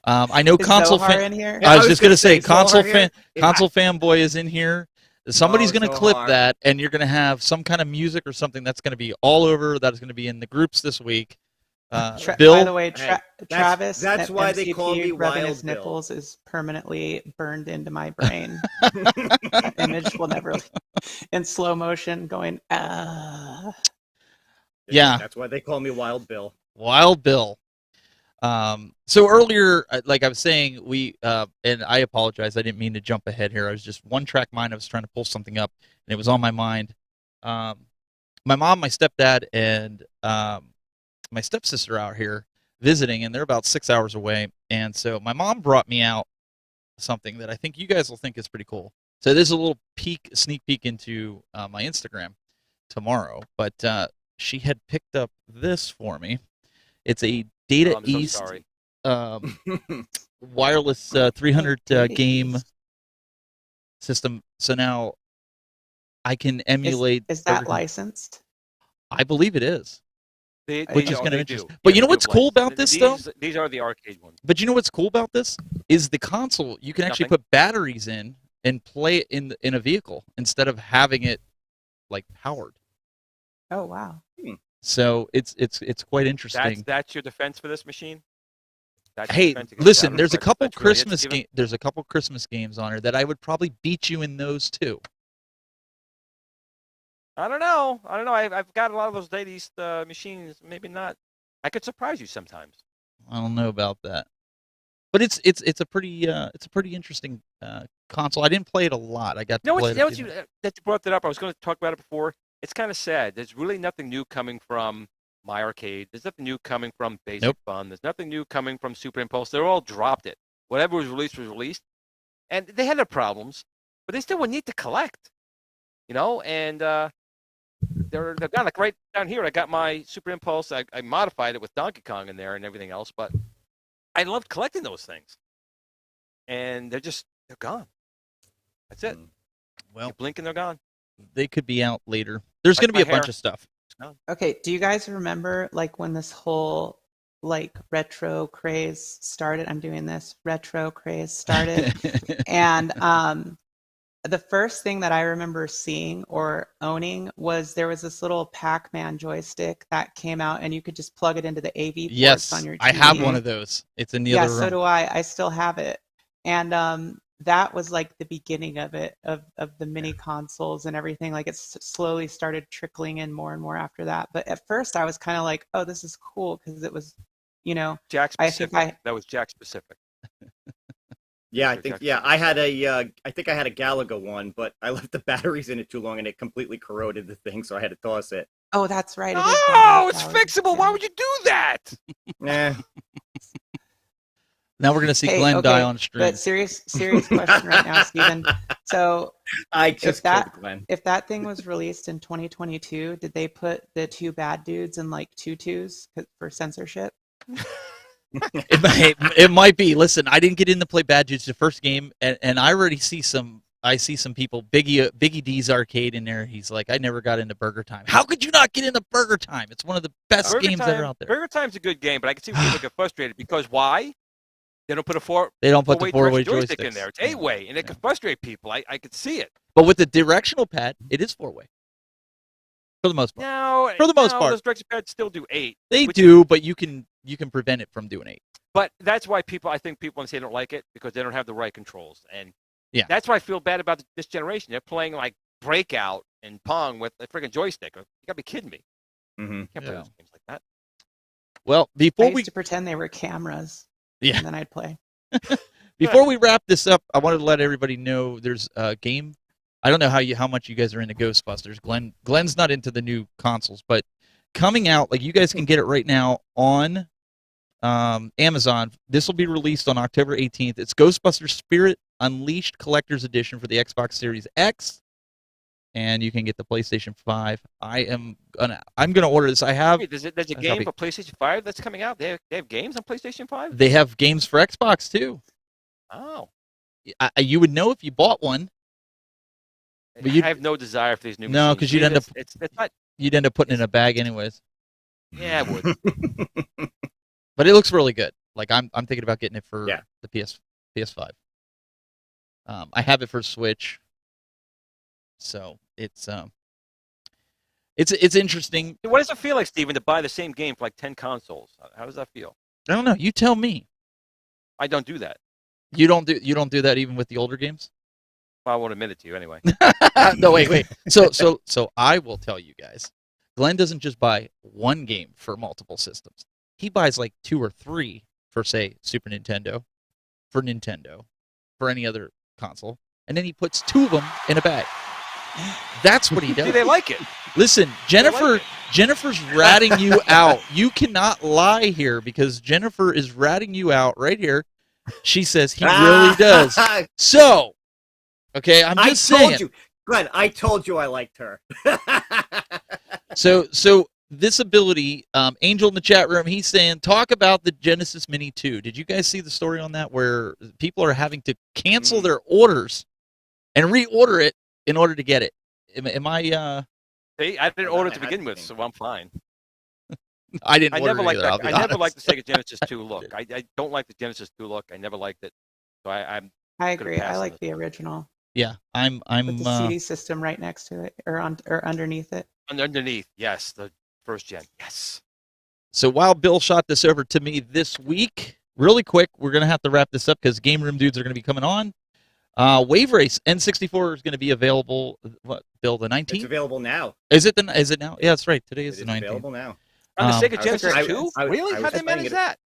I know console Zohar fan. in here? I was just going to say console Zohar fanboy is in here. Somebody's going to clip Zohar. that, and you're going to have some kind of music or something that's going to be all over. That is going to be in the groups this week. Bill, by the way, Travis, that's why they MCP call me rubbing Wild his Bill. nipples is permanently burned into my brain. That image will never leave. In slow motion going, Yeah. That's why they call me Wild Bill. Wild Bill. So earlier, like I was saying, we and I apologize. I didn't mean to jump ahead here. I was just one track mind. I was trying to pull something up, and it was on my mind. My mom, my stepdad, and my stepsister out here visiting, and they're about 6 hours away. And so my mom brought me out something that I think you guys will think is pretty cool. So this is a little sneak peek into my Instagram tomorrow. But she had picked up this for me. It's a Data I'm so East sorry. wireless 300 game system. So now I can emulate. is that everything. licensed? I believe it is. Which is oh, kind they of interesting. do. But Yeah, you know they do what's cool license. about this, though? These are the arcade ones. But you know what's cool about this is the console. You can actually Nothing. put batteries in and play it in a vehicle instead of having it like powered. Oh wow! So it's quite interesting. That's your defense for this machine. That's your Hey, defense against listen. battery There's a charges. couple That's really it, Christmas Steven? There's a couple Christmas games on here that I would probably beat you in those too. I don't know. I've got a lot of those Data East machines. Maybe not. I could surprise you sometimes. I don't know about that, but it's a pretty interesting console. I didn't play it a lot. I got to play it. That you brought that up. I was going to talk about it before. It's kind of sad. There's really nothing new coming from My Arcade. There's nothing new coming from Basic Fun. There's nothing new coming from Super Impulse. They're all dropped it. Whatever was released, and they had their problems, but they still would need to collect. And they're down like right down here. I got my Super Impulse. I modified it with Donkey Kong in there and everything else, but I loved collecting those things, and they're gone. That's it. Well, you blink and they're gone. They could be out later. There's going to be a bunch of stuff. Okay, do you guys remember like when this whole like retro craze started? I'm doing this retro craze started, and the first thing that I remember seeing or owning was there was this little Pac-Man joystick that came out, and you could just plug it into the AV ports on your TV. I have one of those. It's in the other room. Yeah, so do I. I still have it, and that was like the beginning of it, of the mini consoles and everything. Like it slowly started trickling in more and more after that. But at first, I was kind of like, "Oh, this is cool," because it was, Jack specific. That was Jack specific. Yeah, I think I had a Galaga one, but I left the batteries in it too long and it completely corroded the thing, so I had to toss it. Oh, that's right. It's fixable. Why would you do that? Nah. Now we're gonna see Glenn die on stream. But serious question right now, Steven. So if that thing was released in 2022, did they put the two bad dudes in like tutus for censorship? It might be. Listen, I didn't get in to play Bad Dudes the first game, and I already see some. I see some people. Biggie D's arcade in there. He's like, I never got into Burger Time. How could you not get into Burger Time? It's one of the best games that are out there. Burger Time's a good game, but I can see people get frustrated because why? They don't put They don't put the four-way joystick joysticks in there. It's 8-way, and it can frustrate people. I could see it. But with the directional pad, it is 4-way. For the most part. For the most part. Those direction pads still do 8. They do, but you can prevent it from doing 8. But that's why I think people say don't like it because they don't have the right controls. And yeah, that's why I feel bad about this generation. They're playing like Breakout and Pong with a freaking joystick. You gotta be kidding me. Mm-hmm. Can't play those games like that. Well, I used to pretend they were cameras. Yeah. And then I'd play. Before we wrap this up, I wanted to let everybody know there's a game I don't know how much you guys are into Ghostbusters. Glenn's not into the new consoles, but coming out, like you guys can get it right now on Amazon. This will be released on October 18th. It's Ghostbusters Spirit Unleashed Collector's Edition for the Xbox Series X, and you can get the PlayStation 5. I'm gonna order this. I have. Wait, there's a game for PlayStation 5 that's coming out. They have games on PlayStation 5. They have games for Xbox too. Oh, you would know if you bought one. But I have no desire for these new. No, because you'd end up. It's not. You'd end up putting it in a bag anyways. Yeah, I would. But it looks really good. Like I'm thinking about getting it for the PS5. I have it for Switch, so it's interesting. What does it feel like, Steven, to buy the same game for like 10 consoles? How does that feel? I don't know. You tell me. I don't do that. You don't do that even with the older games? Well, I won't admit it to you anyway. No, wait. So I will tell you guys. Glenn doesn't just buy one game for multiple systems. He buys like 2 or 3 for, say, Super Nintendo, for Nintendo, for any other console, and then he puts 2 of them in a bag. That's what he does. Do they like it? Listen, Jennifer's ratting you out. You cannot lie here because Jennifer is ratting you out right here. She says he really does. So, okay, I'm just saying. I told you, Glenn. I told you I liked her. So this ability, Angel in the chat room, he's saying, talk about the Genesis Mini 2. Did you guys see the story on that where people are having to cancel their orders and reorder it in order to get it? Am I? See, I didn't order it to begin with, so I'm fine. I didn't. I order never it liked either, that. I never liked the Sega Genesis 2 look. I don't like the Genesis 2 look. I never liked it. So I agree. I like the original. Yeah, I'm with the CD system right next to it or underneath it. Underneath, yes, the first gen, yes. So while Bill shot this over to me this week, really quick, we're gonna have to wrap this up because Game Room dudes are gonna be coming on. Waverace N64 is going to be available. What, Bill, the 19th? It's available now. Is it now? Yeah, that's right. Today is the 19th. Available now. On the Sega Genesis 2? Really? How did they manage that?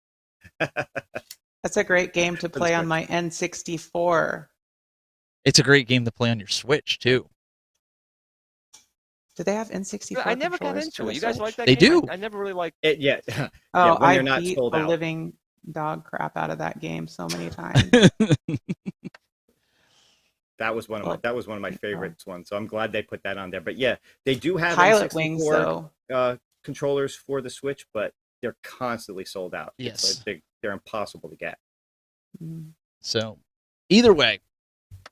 That's a great game to play on my N64. It's a great game to play on your Switch too. Do they have N64? I never got into it. You guys like that They game? do. I never really liked it. Yeah. Oh, when they're I not beat sold the out. living dog crap out of that game so many times. That was one of my favorites ones. So I'm glad they put that on there. But yeah, they do have Pilot N64 Wings though. Controllers for the Switch, but they're constantly sold out. Yes, they're impossible to get. So, either way,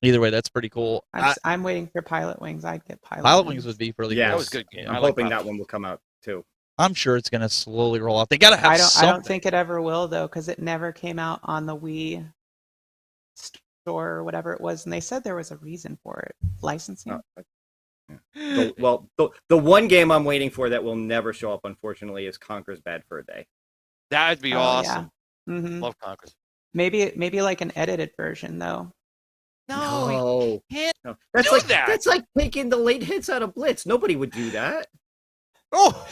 that's pretty cool. I'm waiting for Pilot Wings. I'd get Pilot Wings would be really cool. That was a good game. I'm hoping that one will come out too. I'm sure it's going to slowly roll out. They got to have something. I don't think it ever will though, because it never came out on the Wii store or whatever it was, and they said there was a reason for it. Licensing. The one game I'm waiting for that will never show up, unfortunately, is Conker's Bad Fur Day. That'd be awesome. Yeah. Mm-hmm. Love Conker's. Maybe like an edited version though. No, That's like that. That's like taking the late hits out of Blitz. Nobody would do that. Oh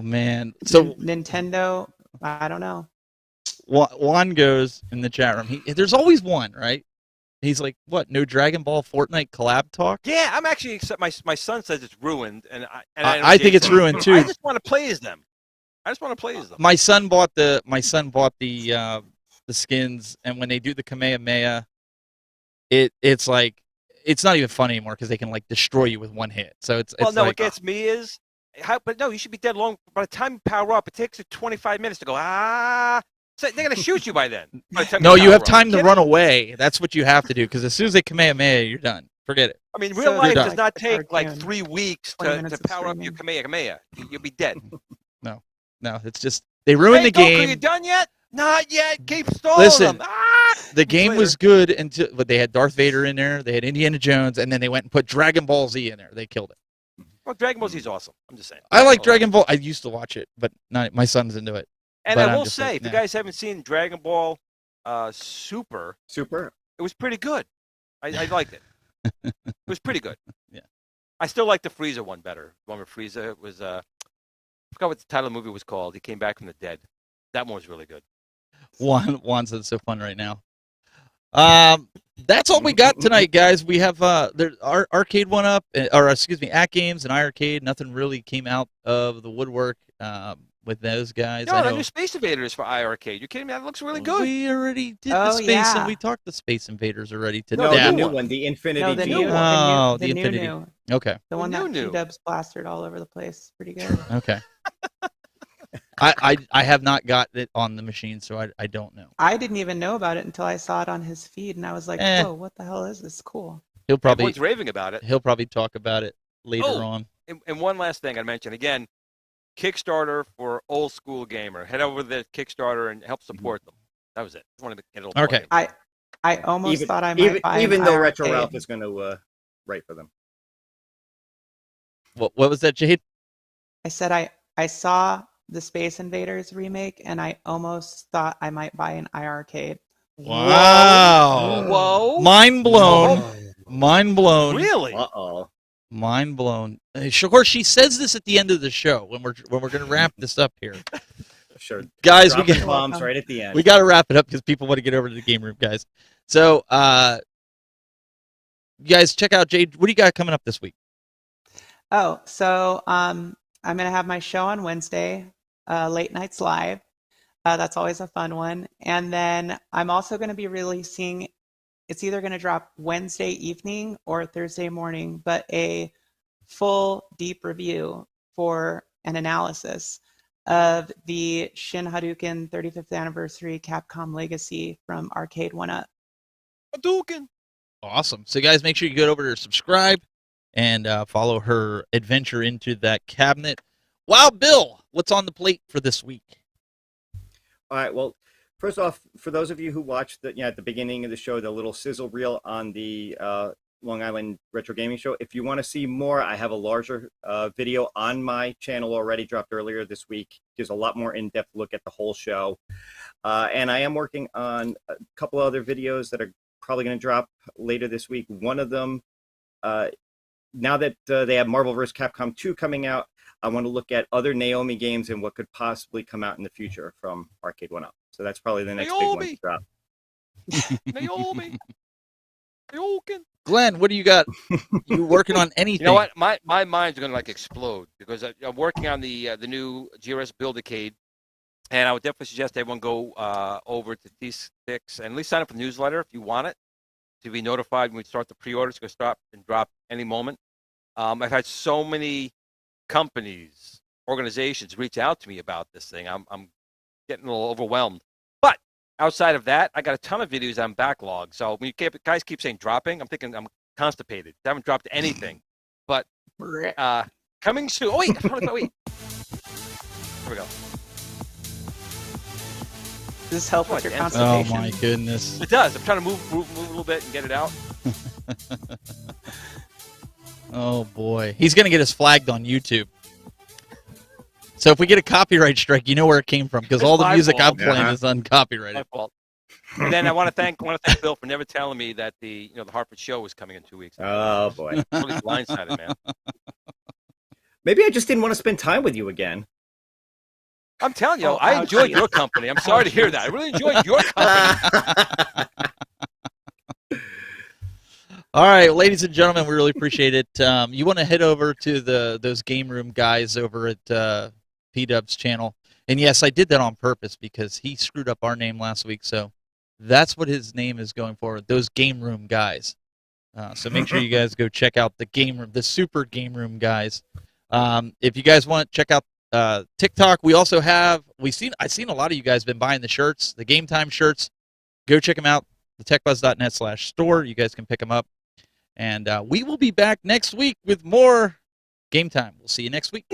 man. So Nintendo, I don't know. Juan goes in the chat room. There's always one, right? He's like, what? No Dragon Ball Fortnite collab talk? Yeah, I'm actually. Except my son says it's ruined, and I think it's ruined too. I just want to play as them. My son bought the skins, and when they do the Kamehameha, it's like it's not even fun anymore because they can like destroy you with one hit. So it's well, no. Like, what gets me is but no, you should be dead long. By the time you power up, it takes you 25 minutes to go. So they're gonna shoot you by then. No, you have time to run away. That's what you have to do because as soon as they Kamehameha, you're done. Forget it. I mean, real life does not take like 3 weeks to power up your Kamehameha. You'll be dead. No, it's just they ruined the game. Are you done yet? Not yet. Keep stalling them. The game was good but they had Darth Vader in there. They had Indiana Jones, and then they went and put Dragon Ball Z in there. They killed it. Well, Dragon Ball Z is awesome. I'm just saying. I like Dragon Ball. I used to watch it, but my son's into it. And I will say, if you guys haven't seen Dragon Ball Super, it was pretty good. I liked it. It was pretty good. Yeah. I still like the Frieza one better. The one where Frieza was, I forgot what the title of the movie was called. He came back from the dead. That one was really good. Juan says it's so fun right now. That's all we got tonight, guys. We have our arcade one up, or excuse me, At Games and iArcade. Nothing really came out of the woodwork with those guys. No, I the know new Space Invaders for iArcade. You kidding me? That looks really good. we already did the Oh, space, yeah. and we talked the Space Invaders already today. No, the that new one. one, the Infinity No, the G new, one. Oh, the the new, Infinity. new. Okay. The one new, that new. G-Dubs plastered all over the place. Pretty good. Okay. I have not got it on the machine, so I don't know. I didn't even know about it until I saw it on his feed, and I was like, Eh. whoa, what the hell is this? Cool. He'll probably Everyone's raving about it. talk about it later Oh. on. And one last thing I mentioned again, Kickstarter for Old School Gamer. Head over to the Kickstarter and help support them. That was it. Just wanted to get a little Okay. plug in. I almost thought I might buy even an though Retro iArcade. Ralph is going to write for them. What was that, Jade? I said I saw the Space Invaders remake, and I almost thought I might buy an iArcade. Wow. Whoa. Mind blown. Mind blown. Really? Uh-oh. Mind blown. Of course, she says this at the end of the show when we're going to wrap this up here. Sure. Guys, we Dropping got bombs right at the end. we got to wrap it up because people want to get over to the game room, guys. So, you guys check out Jade. What do you got coming up this week? Oh, so I'm gonna have my show on Wednesday, Late Nights Live. That's always a fun one. And then I'm also going to be releasing. It's either going to drop Wednesday evening or Thursday morning, but a full deep review for an analysis of the Shin Hadouken 35th anniversary Capcom Legacy from Arcade 1-Up. Hadouken. Awesome. So, guys, make sure you go over to subscribe and follow her adventure into that cabinet. Wow, Bill, what's on the plate for this week? All right. Well, first off, for those of you who watched at the beginning of the show, the little sizzle reel on the Long Island Retro Gaming Show, if you want to see more, I have a larger video on my channel already, dropped earlier this week. Gives a lot more in-depth look at the whole show. And I am working on a couple other videos that are probably going to drop later this week. One of them, now that they have Marvel vs. Capcom 2 coming out, I want to look at other Naomi games and what could possibly come out in the future from Arcade 1-Up. So that's probably the next big one to drop. Naomi. Hadouken. Glenn, what do you got? You working on anything? You know what? My mind's going to like explode because I'm working on the new GRS Buildicade, and I would definitely suggest everyone go over to T6 and at least sign up for the newsletter if you want it to be notified when we start the pre-orders. It's going to start and drop any moment. I've had so many companies, organizations reach out to me about this thing. I'm getting a little overwhelmed. But outside of that, I got a ton of videos on backlog. So when guys keep saying dropping, I'm thinking I'm constipated. I haven't dropped anything. But coming soon. Oh, wait. Wait. Here we go. Does this help with your Oh, constipation? Oh, my goodness. It does. I'm trying to move a little bit and get it out. Oh, boy. He's going to get us flagged on YouTube. So if we get a copyright strike, you know where it came from, because It's all the my music I'm fault. playing is uncopyrighted. My fault. And then I want to thank Bill for never telling me that the Hartford show was coming in 2 weeks. Oh, boy. Really blindsided, man. Maybe I just didn't want to spend time with you again. I'm telling you, Oh, I ouch. enjoyed your company. I'm sorry to hear that. I really enjoyed your company. All right, ladies and gentlemen, we really appreciate it. You want to head over to those game room guys over at P-Dub's channel. And yes, I did that on purpose because he screwed up our name last week. So that's what his name is going for, those game room guys. So make sure you guys go check out the game room, the super game room guys. If you guys want to check out TikTok, we also have, I've seen a lot of you guys been buying the shirts, the Game Time shirts. Go check them out, thetechbuzz.net/store. You guys can pick them up. And we will be back next week with more Game Time. We'll see you next week.